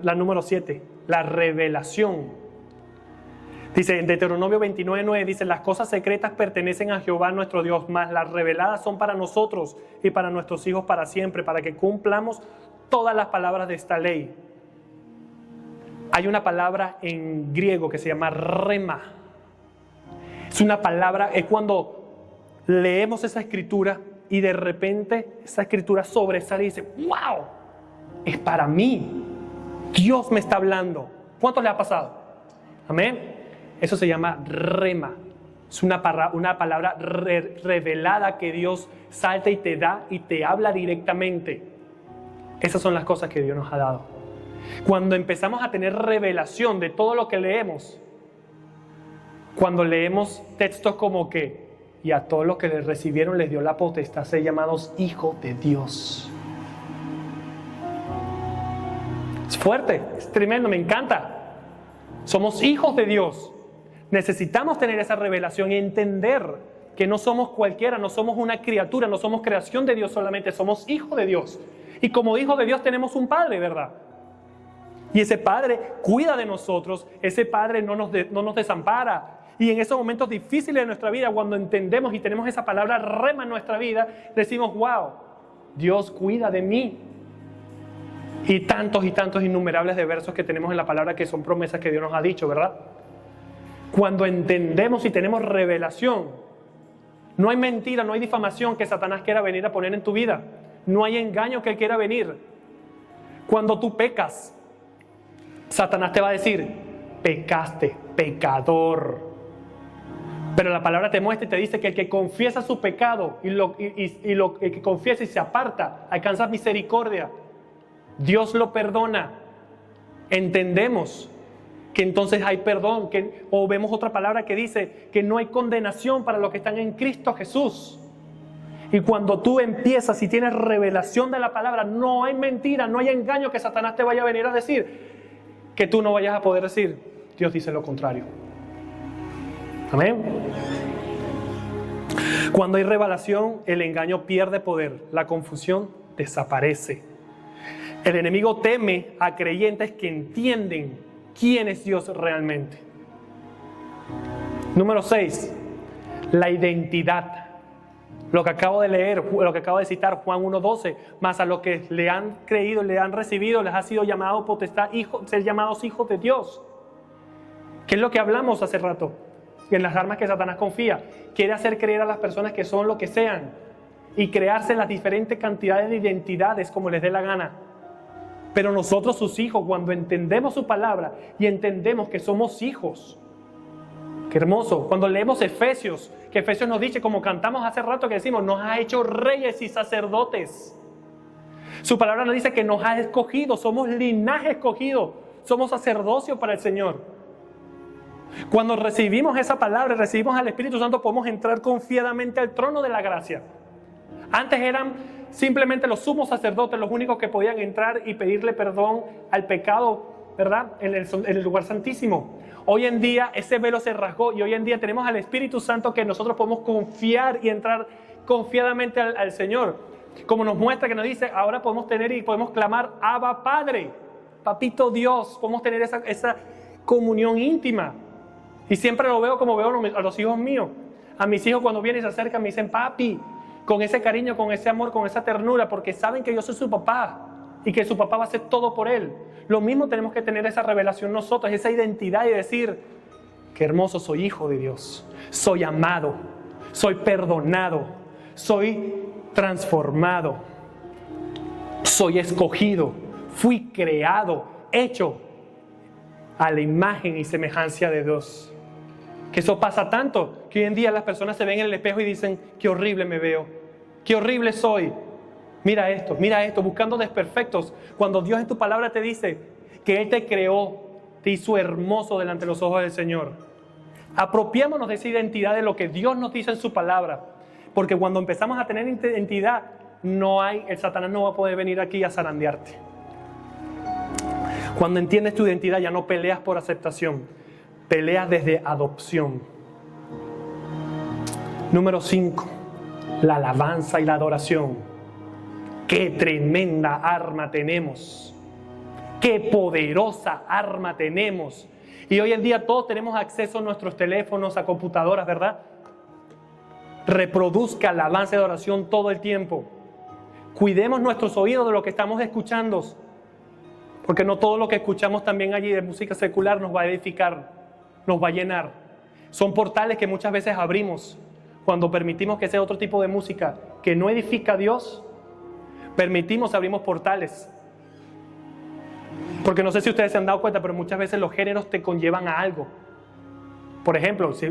La número 7, la revelación. Dice en Deuteronomio 29:9, dice, las cosas secretas pertenecen a Jehová nuestro Dios, mas las reveladas son para nosotros y para nuestros hijos para siempre, para que cumplamos todas las palabras de esta ley. Hay una palabra en griego que se llama rema. Es una palabra, es cuando leemos esa escritura y de repente esa escritura sobresale y dice, ¡wow! Es para mí. Dios me está hablando. ¿Cuánto le ha pasado? Amén. Eso se llama rema. Es una palabra revelada que Dios salta y te da y te habla directamente. Esas son las cosas que Dios nos ha dado. Cuando empezamos a tener revelación de todo lo que leemos, cuando leemos textos como que, y a todos los que les recibieron les dio la potestad ser llamados hijos de Dios. Es fuerte, es tremendo, me encanta. Somos hijos de Dios. Necesitamos tener esa revelación y entender que no somos cualquiera, no somos una criatura, no somos creación de Dios solamente, somos hijos de Dios. Y como hijos de Dios tenemos un Padre, ¿verdad? Y ese Padre cuida de nosotros, ese Padre no nos desampara. Y en esos momentos difíciles de nuestra vida, cuando entendemos y tenemos esa palabra rema en nuestra vida, decimos, wow, Dios cuida de mí. Y tantos innumerables de versos que tenemos en la palabra que son promesas que Dios nos ha dicho, ¿verdad? Cuando entendemos y tenemos revelación, no hay mentira, no hay difamación que Satanás quiera venir a poner en tu vida. No hay engaño que quiera venir. Cuando tú pecas, Satanás te va a decir, pecaste, pecador. Pero la palabra te muestra y te dice que el que confiesa su pecado el que confiesa y se aparta, alcanza misericordia. Dios lo perdona. Entendemos que entonces hay perdón, o vemos otra palabra que dice que no hay condenación para los que están en Cristo Jesús. Y cuando tú empiezas y tienes revelación de la palabra, no hay mentira, no hay engaño que Satanás te vaya a venir a decir, que tú no vayas a poder decir, Dios dice lo contrario. Amén. Cuando hay revelación, el engaño pierde poder, la confusión desaparece. El enemigo teme a creyentes que entienden quién es Dios realmente. Número 6, la identidad. Lo que acabo de leer, lo que acabo de citar, Juan 1:12, más a los que le han creído, le han recibido, les ha sido llamado potestad, ser llamados hijos de Dios. ¿Qué es lo que hablamos hace rato? En las armas que Satanás confía. Quiere hacer creer a las personas que son lo que sean y crearse las diferentes cantidades de identidades como les dé la gana. Pero nosotros, sus hijos, cuando entendemos su palabra y entendemos que somos hijos, qué hermoso. Cuando leemos Efesios, que Efesios nos dice, como cantamos hace rato que decimos, nos ha hecho reyes y sacerdotes. Su palabra nos dice que nos ha escogido, somos linaje escogido, somos sacerdocio para el Señor. Cuando recibimos esa palabra, recibimos al Espíritu Santo, podemos entrar confiadamente al trono de la gracia. Antes eran simplemente los sumos sacerdotes los únicos que podían entrar y pedirle perdón al pecado, ¿verdad? En el lugar santísimo. Hoy en día ese velo se rasgó y hoy en día tenemos al Espíritu Santo que nosotros podemos confiar y entrar confiadamente al Señor. Como nos muestra que nos dice, ahora podemos tener y podemos clamar, Abba Padre, Papito Dios, podemos tener esa comunión íntima. Y siempre lo veo como veo a los hijos míos. A mis hijos cuando vienen y se acercan me dicen, papi, con ese cariño, con ese amor, con esa ternura, porque saben que yo soy su papá y que su papá va a hacer todo por él. Lo mismo tenemos que tener esa revelación nosotros, esa identidad y decir, qué hermoso, soy hijo de Dios, soy amado, soy perdonado, soy transformado, soy escogido, fui creado, hecho a la imagen y semejanza de Dios. Que eso pasa tanto que hoy en día las personas se ven en el espejo y dicen, qué horrible me veo, qué horrible soy. Mira esto, buscando desperfectos. Cuando Dios en tu palabra te dice que Él te creó, te hizo hermoso delante de los ojos del Señor. Apropiémonos de esa identidad de lo que Dios nos dice en su palabra. Porque cuando empezamos a tener identidad, el Satanás no va a poder venir aquí a zarandearte. Cuando entiendes tu identidad, ya no peleas por aceptación, peleas desde adopción. Número 5, la alabanza y la adoración. ¡Qué tremenda arma tenemos! ¡Qué poderosa arma tenemos! Y hoy en día todos tenemos acceso a nuestros teléfonos, a computadoras, ¿verdad? Reproduzca alabanza y adoración todo el tiempo. Cuidemos nuestros oídos de lo que estamos escuchando, porque no todo lo que escuchamos también allí de música secular nos va a edificar, nos va a llenar. Son portales que muchas veces abrimos cuando permitimos que sea otro tipo de música que no edifica a Dios. Abrimos portales. Porque no sé si ustedes se han dado cuenta, pero muchas veces los géneros te conllevan a algo. Por ejemplo, si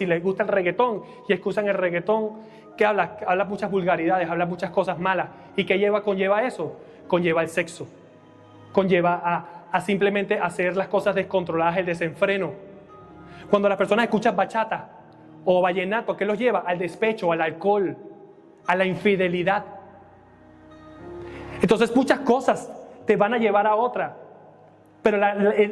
les gusta el reggaetón y escuchan el reggaetón, ¿qué habla? Habla muchas vulgaridades, habla muchas cosas malas. ¿Y qué conlleva eso? Conlleva el sexo. Conlleva a simplemente hacer las cosas descontroladas, el desenfreno. Cuando las personas escuchan bachata o vallenato, ¿qué los lleva? Al despecho, al alcohol, a la infidelidad. Entonces muchas cosas te van a llevar a otra. pero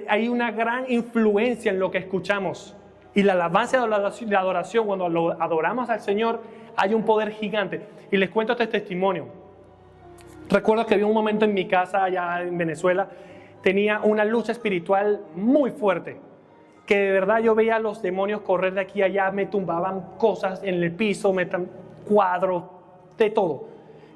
hay una gran influencia en lo que escuchamos. Y la alabanza y la adoración, cuando lo adoramos al Señor, hay un poder gigante. Y les cuento este testimonio. Recuerdo que había un momento en mi casa allá en Venezuela, tenía una lucha espiritual muy fuerte, que de verdad yo veía a los demonios correr de aquí a allá, me tumbaban cosas en el piso, cuadros, de todo.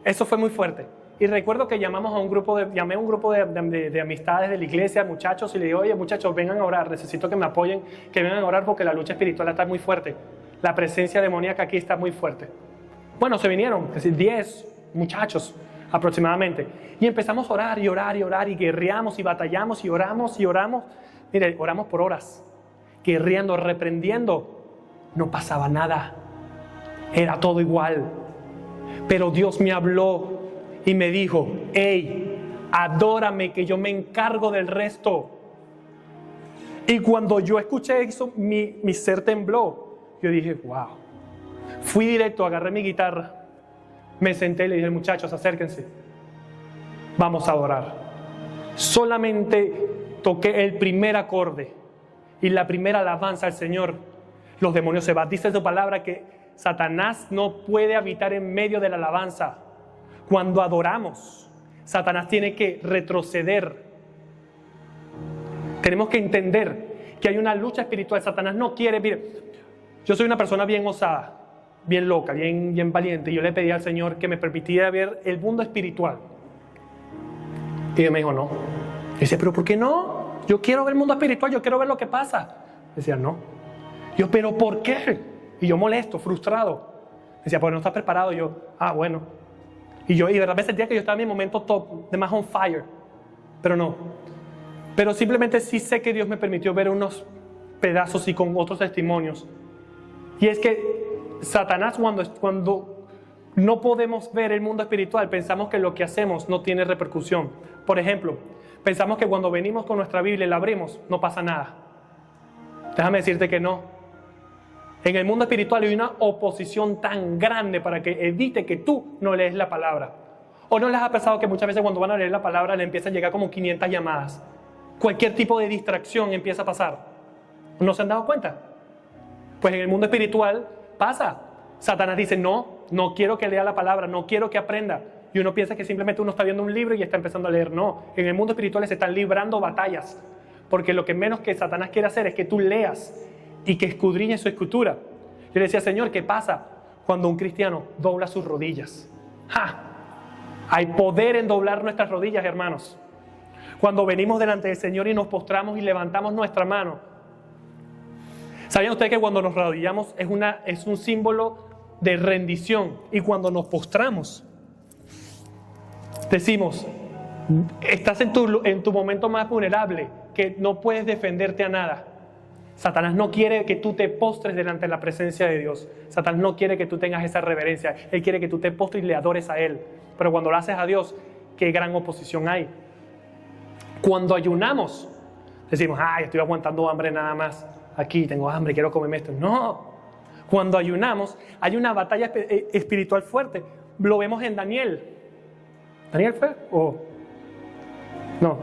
Eso fue muy fuerte. Y recuerdo que llamé a un grupo de amistades de la iglesia, muchachos, y le digo, oye muchachos, vengan a orar, necesito que me apoyen, que vengan a orar porque la lucha espiritual está muy fuerte. La presencia demoníaca aquí está muy fuerte. Bueno, se vinieron, es decir, 10 muchachos aproximadamente. Y empezamos a orar y orar y orar y guerreamos y batallamos y oramos y oramos. Mire, oramos por horas, guerreando, reprendiendo. No pasaba nada. Era todo igual. Pero Dios me habló y me dijo, hey, adórame que yo me encargo del resto. Y cuando yo escuché eso, mi ser tembló. Yo dije, wow. Fui directo, agarré mi guitarra, me senté y le dije, muchachos, acérquense. Vamos a adorar. Solamente toqué el primer acorde y la primera alabanza al Señor. Los demonios se van. Dice su palabra que Satanás no puede habitar en medio de la alabanza. Cuando adoramos, Satanás tiene que retroceder. Tenemos que entender que hay una lucha espiritual. Satanás no quiere. Mire, yo soy una persona bien osada, bien loca, bien valiente. Y yo le pedí al Señor que me permitiera ver el mundo espiritual. Y Él me dijo, no. Y dice, pero ¿por qué no? Yo quiero ver el mundo espiritual, yo quiero ver lo que pasa. Decía, no. Yo, pero ¿por qué? Y yo molesto, frustrado. Decía, pues no estás preparado. Y yo, bueno. Y de verdad me sentía que yo estaba en mi momento top, de más on fire. Pero no. Pero simplemente sí sé que Dios me permitió ver unos pedazos y con otros testimonios. Y es que Satanás, cuando no podemos ver el mundo espiritual, pensamos que lo que hacemos no tiene repercusión. Por ejemplo, pensamos que cuando venimos con nuestra Biblia y la abrimos, no pasa nada. Déjame decirte que no. En el mundo espiritual hay una oposición tan grande para que evite que tú no lees la palabra. ¿O no les ha pasado que muchas veces cuando van a leer la palabra le empiezan a llegar como 500 llamadas? Cualquier tipo de distracción empieza a pasar. ¿No se han dado cuenta? Pues en el mundo espiritual pasa. Satanás dice, no quiero que lea la palabra, no quiero que aprenda. Y uno piensa que simplemente uno está viendo un libro y está empezando a leer. No, en el mundo espiritual se están librando batallas. Porque lo que menos que Satanás quiere hacer es que tú leas y que escudriñes su escritura. Yo le decía, Señor, ¿qué pasa cuando un cristiano dobla sus rodillas? ¡Ja! Hay poder en doblar nuestras rodillas, hermanos. Cuando venimos delante del Señor y nos postramos y levantamos nuestra mano. ¿Sabían ustedes que cuando nos arrodillamos es un símbolo de rendición? Y cuando nos postramos, decimos, estás en tu momento más vulnerable, que no puedes defenderte a nada. Satanás no quiere que tú te postres delante de la presencia de Dios. Satanás no quiere que tú tengas esa reverencia. Él quiere que tú te postres y le adores a Él. Pero cuando lo haces a Dios, qué gran oposición hay. Cuando ayunamos, decimos, estoy aguantando hambre nada más. Aquí tengo hambre, quiero comerme esto. No. Cuando ayunamos, hay una batalla espiritual fuerte. Lo vemos en Daniel. ¿Daniel fue? No.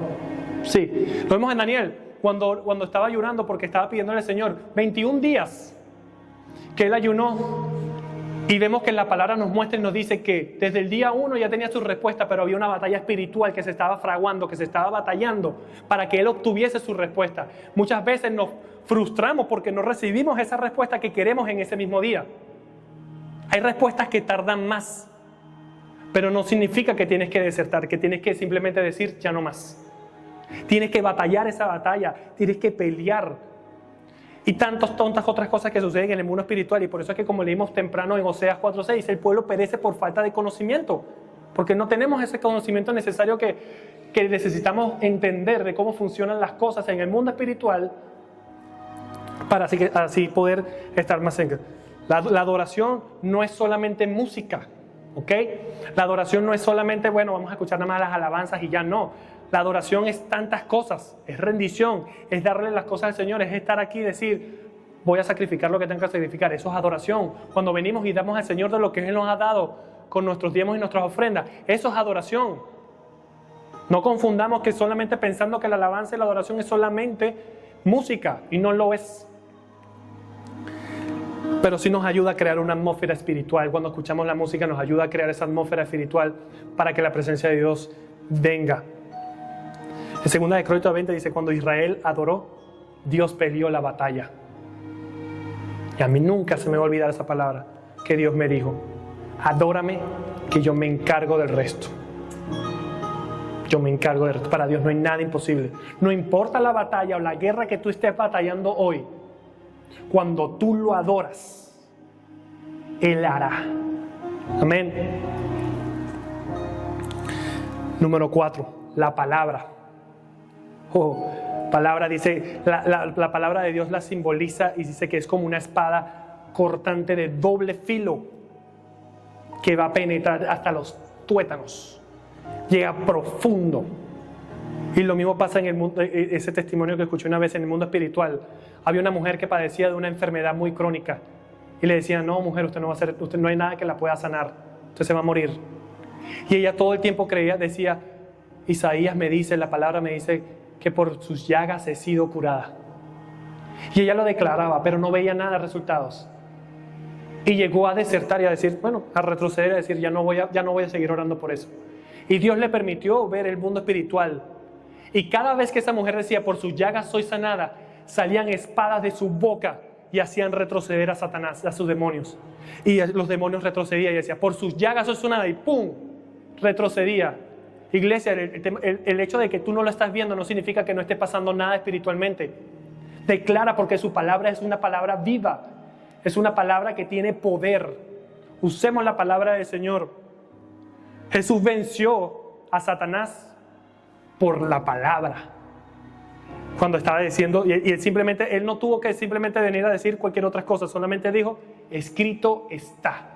Sí, lo vemos en Daniel. Cuando estaba ayunando porque estaba pidiéndole al Señor 21 días que él ayunó, y vemos que la palabra nos muestra y nos dice que desde el día 1 ya tenía su respuesta, pero había una batalla espiritual que se estaba fraguando, que se estaba batallando para que él obtuviese su respuesta. Muchas veces nos frustramos porque no recibimos esa respuesta que queremos en ese mismo día. Hay respuestas que tardan más, pero no significa que tienes que desertar, que tienes que simplemente decir ya no más. Tienes que batallar esa batalla, tienes que pelear. Y tantas otras cosas que suceden en el mundo espiritual. Y por eso es que, como leímos temprano en Oseas 4:6, el pueblo perece por falta de conocimiento, porque no tenemos ese conocimiento necesario que necesitamos entender de cómo funcionan las cosas en el mundo espiritual para así poder estar más cerca. La adoración no es solamente música, ¿ok? La adoración no es solamente, vamos a escuchar nada más las alabanzas y ya no. La adoración es tantas cosas, es rendición, es darle las cosas al Señor, es estar aquí y decir, voy a sacrificar lo que tengo que sacrificar. Eso es adoración. Cuando venimos y damos al Señor de lo que Él nos ha dado con nuestros diezmos y nuestras ofrendas, eso es adoración. No confundamos que solamente pensando que la alabanza y la adoración es solamente música, y no lo es. Pero sí nos ayuda a crear una atmósfera espiritual. Cuando escuchamos la música nos ayuda a crear esa atmósfera espiritual para que la presencia de Dios venga. En 2 de Crónicas 20 dice, cuando Israel adoró, Dios peleó la batalla. Y a mí nunca se me va a olvidar esa palabra que Dios me dijo: adórame, que yo me encargo del resto. Yo me encargo del resto. Para Dios no hay nada imposible. No importa la batalla o la guerra que tú estés batallando hoy, cuando tú lo adoras, Él hará. Amén. Número 4, la palabra. Palabra dice, la palabra de Dios la simboliza y dice que es como una espada cortante de doble filo que va a penetrar hasta los tuétanos. Llega profundo. Y lo mismo pasa en el mundo, ese testimonio que escuché una vez en el mundo espiritual. Había una mujer que padecía de una enfermedad muy crónica y le decían: no, mujer, usted no hay nada que la pueda sanar, usted se va a morir. Y ella todo el tiempo creía, decía: Isaías me dice, la palabra me dice que por sus llagas he sido curada. Y ella lo declaraba, pero no veía nada de resultados. Y llegó a desertar y a decir, bueno, a retroceder, a decir, ya no voy a seguir orando por eso. Y Dios le permitió ver el mundo espiritual. Y cada vez que esa mujer decía, por sus llagas soy sanada, salían espadas de su boca y hacían retroceder a Satanás, a sus demonios. Y los demonios retrocedían y decía, por sus llagas soy sanada, y ¡pum!, retrocedía. Iglesia, el hecho de que tú no lo estás viendo no significa que no esté pasando nada espiritualmente. Declara, porque su palabra es una palabra viva, es una palabra que tiene poder. Usemos la palabra del Señor. Jesús venció a Satanás por la palabra. Cuando estaba diciendo, y él no tuvo que simplemente venir a decir cualquier otra cosa, solamente dijo, escrito está.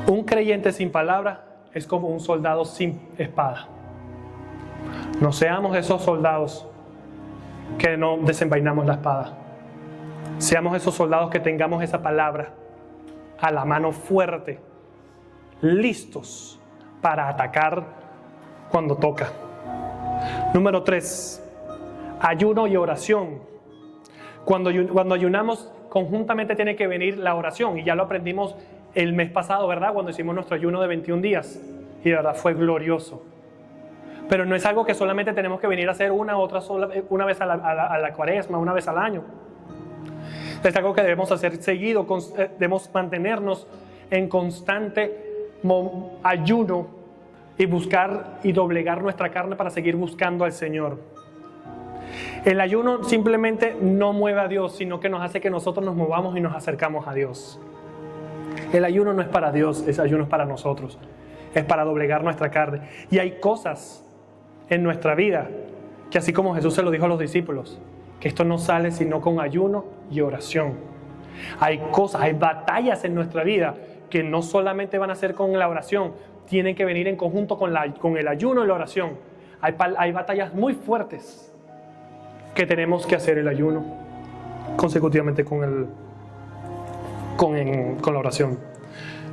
Un creyente sin palabra es como un soldado sin espada. No seamos esos soldados que no desenvainamos la espada. Seamos esos soldados que tengamos esa palabra a la mano fuerte, listos para atacar cuando toca. Número 3, ayuno y oración. Cuando ayunamos, conjuntamente tiene que venir la oración, y ya lo aprendimos el mes pasado, ¿verdad? Cuando hicimos nuestro ayuno de 21 días. Y de verdad fue glorioso. Pero no es algo que solamente tenemos que venir a hacer una vez a la cuaresma, una vez al año. Es algo que debemos hacer seguido. Debemos mantenernos en constante ayuno y buscar y doblegar nuestra carne para seguir buscando al Señor. El ayuno simplemente no mueve a Dios, sino que nos hace que nosotros nos movamos y nos acercamos a Dios. El ayuno no es para Dios, el ayuno es para nosotros. Es para doblegar nuestra carne. Y hay cosas en nuestra vida que, así como Jesús se lo dijo a los discípulos, que esto no sale sino con ayuno y oración. Hay cosas, hay batallas en nuestra vida que no solamente van a ser con la oración, tienen que venir en conjunto con el ayuno y la oración. Hay batallas muy fuertes que tenemos que hacer el ayuno consecutivamente con la oración.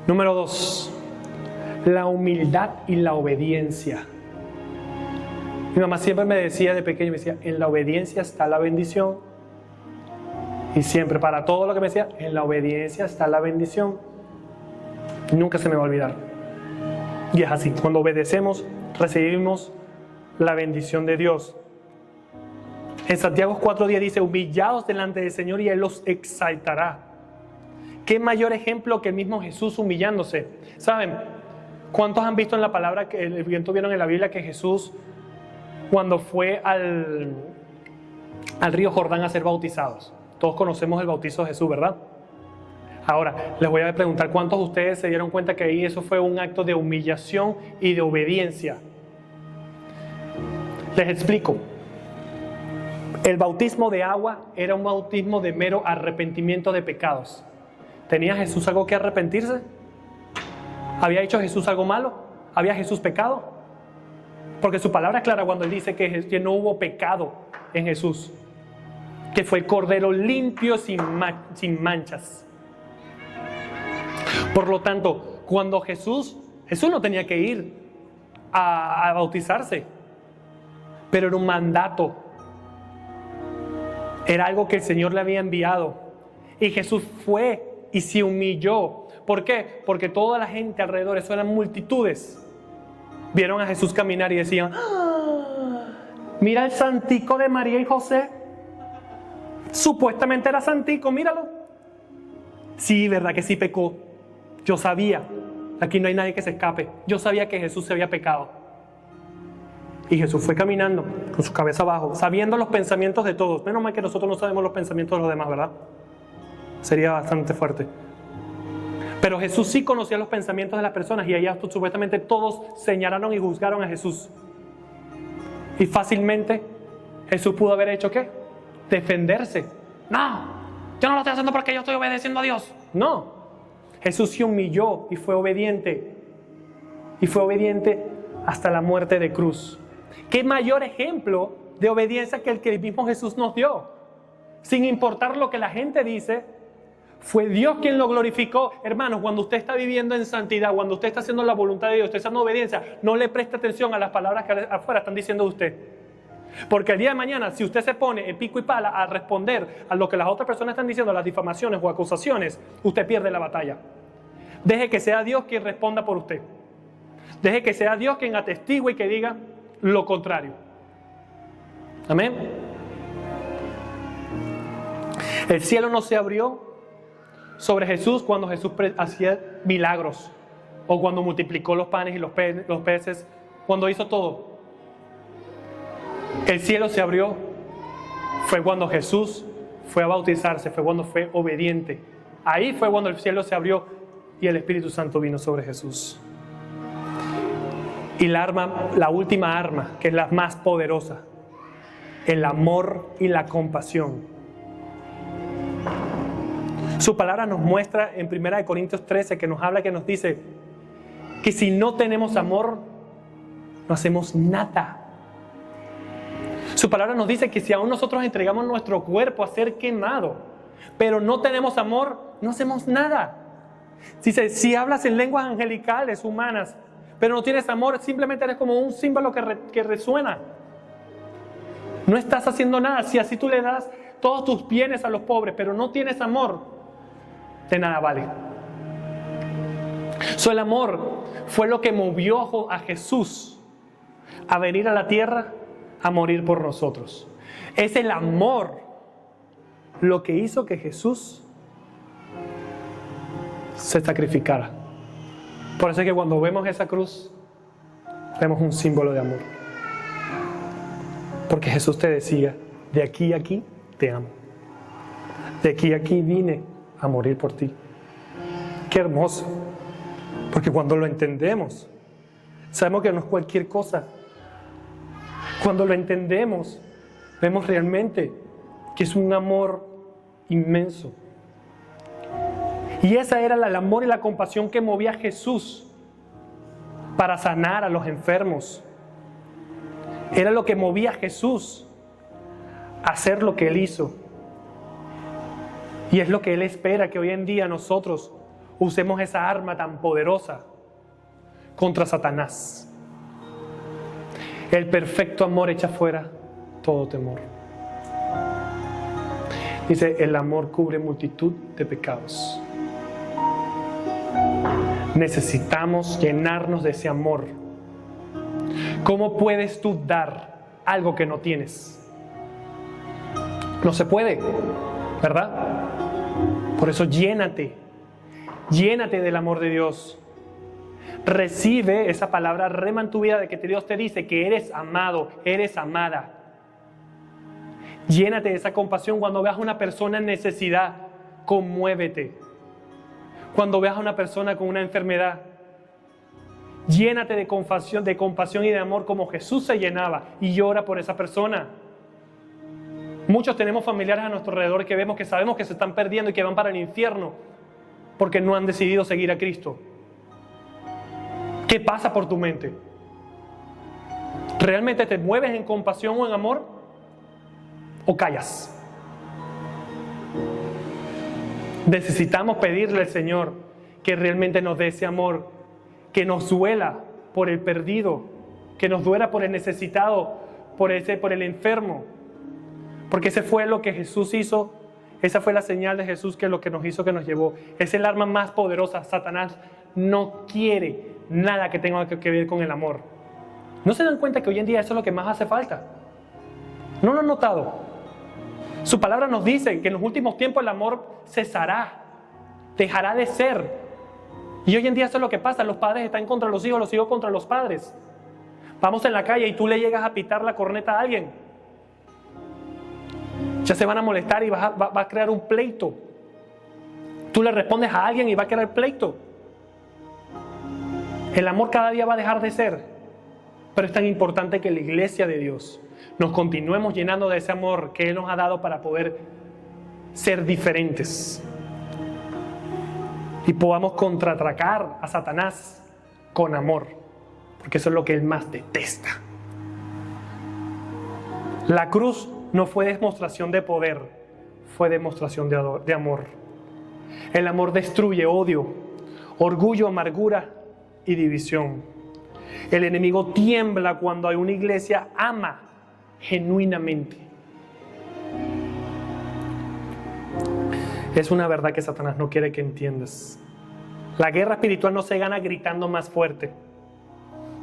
Número 2, la humildad y la obediencia. Mi mamá siempre me decía de pequeño, me decía, en la obediencia está la bendición. Y siempre, para todo lo que me decía, en la obediencia está la bendición. Nunca se me va a olvidar. Y es así, cuando obedecemos, recibimos la bendición de Dios. En Santiago 4:10 dice, humillaos delante del Señor y Él los exaltará. ¿Qué mayor ejemplo que el mismo Jesús humillándose? ¿Saben? ¿Cuántos han visto en la palabra, vieron en la Biblia que Jesús, cuando fue al río Jordán a ser bautizados? Todos conocemos el bautizo de Jesús, ¿verdad? Ahora, les voy a preguntar, ¿cuántos de ustedes se dieron cuenta que ahí eso fue un acto de humillación y de obediencia? Les explico. El bautismo de agua era un bautismo de mero arrepentimiento de pecados. ¿Tenía Jesús algo que arrepentirse? ¿Había hecho Jesús algo malo? ¿Había Jesús pecado? Porque su palabra es clara cuando Él dice que no hubo pecado en Jesús, que fue el Cordero limpio sin manchas. Por lo tanto, cuando Jesús Jesús no tenía que ir a bautizarse, pero era un mandato. Era algo que el Señor le había enviado. Y Jesús fue y se humilló. ¿Por qué? Porque toda la gente alrededor, eso eran multitudes, vieron a Jesús caminar y decían: ¡Ah! Mira el santico de María y José. Supuestamente era santico, míralo. Sí, verdad que sí pecó. Yo sabía. Aquí no hay nadie que se escape. Yo sabía que Jesús se había pecado. Y Jesús fue caminando con su cabeza abajo, sabiendo los pensamientos de todos. Menos mal que nosotros no sabemos los pensamientos de los demás, ¿verdad? Sería bastante fuerte. Pero Jesús sí conocía los pensamientos de las personas, y allá supuestamente todos señalaron y juzgaron a Jesús. Y fácilmente Jesús pudo haber hecho ¿qué? Defenderse. No, yo no lo estoy haciendo porque yo estoy obedeciendo a Dios. No, Jesús se humilló y fue obediente. Y fue obediente hasta la muerte de cruz. ¿Qué mayor ejemplo de obediencia que el que el mismo Jesús nos dio? Sin importar lo que la gente dice, fue Dios quien lo glorificó. Hermanos, cuando usted está viviendo en santidad, cuando usted está haciendo la voluntad de Dios, usted está haciendo obediencia, no le preste atención a las palabras que afuera están diciendo de usted. Porque el día de mañana, si usted se pone en pico y pala a responder a lo que las otras personas están diciendo, las difamaciones o acusaciones, usted pierde la batalla. Deje que sea Dios quien responda por usted. Deje que sea Dios quien atestigue y que diga lo contrario. Amén. El cielo no se abrió sobre Jesús cuando Jesús hacía milagros, o cuando multiplicó los panes y los peces, cuando hizo todo. El cielo se abrió fue cuando Jesús fue a bautizarse, fue cuando fue obediente. Ahí fue cuando el cielo se abrió y el Espíritu Santo vino sobre Jesús. Y la última arma, que es la más poderosa, el amor y la compasión. Su palabra nos muestra en 1 Corintios 13, que nos habla, que nos dice que si no tenemos amor, no hacemos nada. Su palabra nos dice que si aún nosotros entregamos nuestro cuerpo a ser quemado, pero no tenemos amor, no hacemos nada. Dice, si hablas en lenguas angelicales, humanas, pero no tienes amor, simplemente eres como un símbolo que resuena. No estás haciendo nada. Si así tú le das todos tus bienes a los pobres, pero no tienes amor, de nada vale. El amor fue lo que movió a Jesús a venir a la tierra a morir por nosotros. Es el amor lo que hizo que Jesús se sacrificara. Por eso es que cuando vemos esa cruz, vemos un símbolo de amor. Porque Jesús te decía, de aquí a aquí te amo. De aquí a aquí vine a morir por ti. Qué hermoso. Porque cuando lo entendemos, sabemos que no es cualquier cosa. Cuando lo entendemos, vemos realmente que es un amor inmenso. Y esa era el amor y la compasión que movía a Jesús para sanar a los enfermos. Era lo que movía a Jesús a hacer lo que Él hizo. Y es lo que Él espera, que hoy en día nosotros usemos esa arma tan poderosa contra Satanás. El perfecto amor echa fuera todo temor. Dice, el amor cubre multitud de pecados. Necesitamos llenarnos de ese amor. ¿Cómo puedes tú dar algo que no tienes? No se puede, ¿verdad? Por eso llénate del amor de Dios. Recibe esa palabra rema en tu vida de que Dios te dice que eres amado, eres amada. Llénate de esa compasión. Cuando veas a una persona en necesidad, conmuévete. Cuando veas a una persona con una enfermedad, llénate de compasión y de amor como Jesús se llenaba, y llora por esa persona. Muchos tenemos familiares a nuestro alrededor que sabemos que se están perdiendo y que van para el infierno porque no han decidido seguir a Cristo. ¿Qué pasa por tu mente? ¿Realmente te mueves en compasión o en amor? ¿O callas? Necesitamos pedirle al Señor que realmente nos dé ese amor que nos duela por el perdido, que nos duela por el necesitado, por el enfermo. Porque ese fue lo que Jesús hizo, esa fue la señal de Jesús, que es lo que nos hizo, que nos llevó. Es el arma más poderosa. Satanás no quiere nada que tenga que ver con el amor. ¿No se dan cuenta que hoy en día eso es lo que más hace falta? ¿No lo han notado? Su palabra nos dice que en los últimos tiempos el amor cesará, dejará de ser. Y hoy en día eso es lo que pasa. Los padres están contra los hijos contra los padres. Vamos en la calle y tú le llegas a pitar la corneta a alguien, ya se van a molestar y va a crear un pleito. Tú le respondes a alguien y va a crear pleito. El amor cada día va a dejar de ser. Pero es tan importante que la iglesia de Dios nos continuemos llenando de ese amor que Él nos ha dado para poder ser diferentes y podamos contraatacar a Satanás con amor, porque eso es lo que Él más detesta. La cruz no fue demostración de poder, fue demostración de amor. El amor destruye odio, orgullo, amargura y división. El enemigo tiembla cuando hay una iglesia ama genuinamente. Es una verdad que Satanás no quiere que entiendas. La guerra espiritual no se gana gritando más fuerte,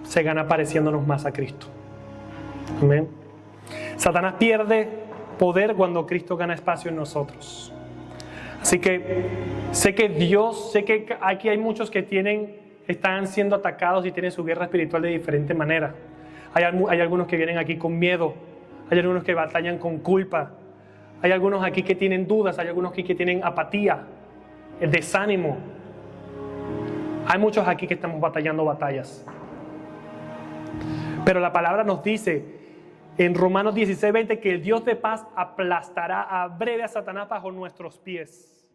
se gana pareciéndonos más a Cristo. Amén. Satanás pierde poder cuando Cristo gana espacio en nosotros. Así que sé que aquí hay muchos que están siendo atacados y tienen su guerra espiritual de diferente manera. Hay algunos que vienen aquí con miedo, hay algunos que batallan con culpa, hay algunos aquí que tienen dudas, hay algunos aquí que tienen apatía, desánimo. Hay muchos aquí que estamos batallando batallas. Pero la palabra nos dice en Romanos 16:20 que el Dios de paz aplastará a breve a Satanás bajo nuestros pies.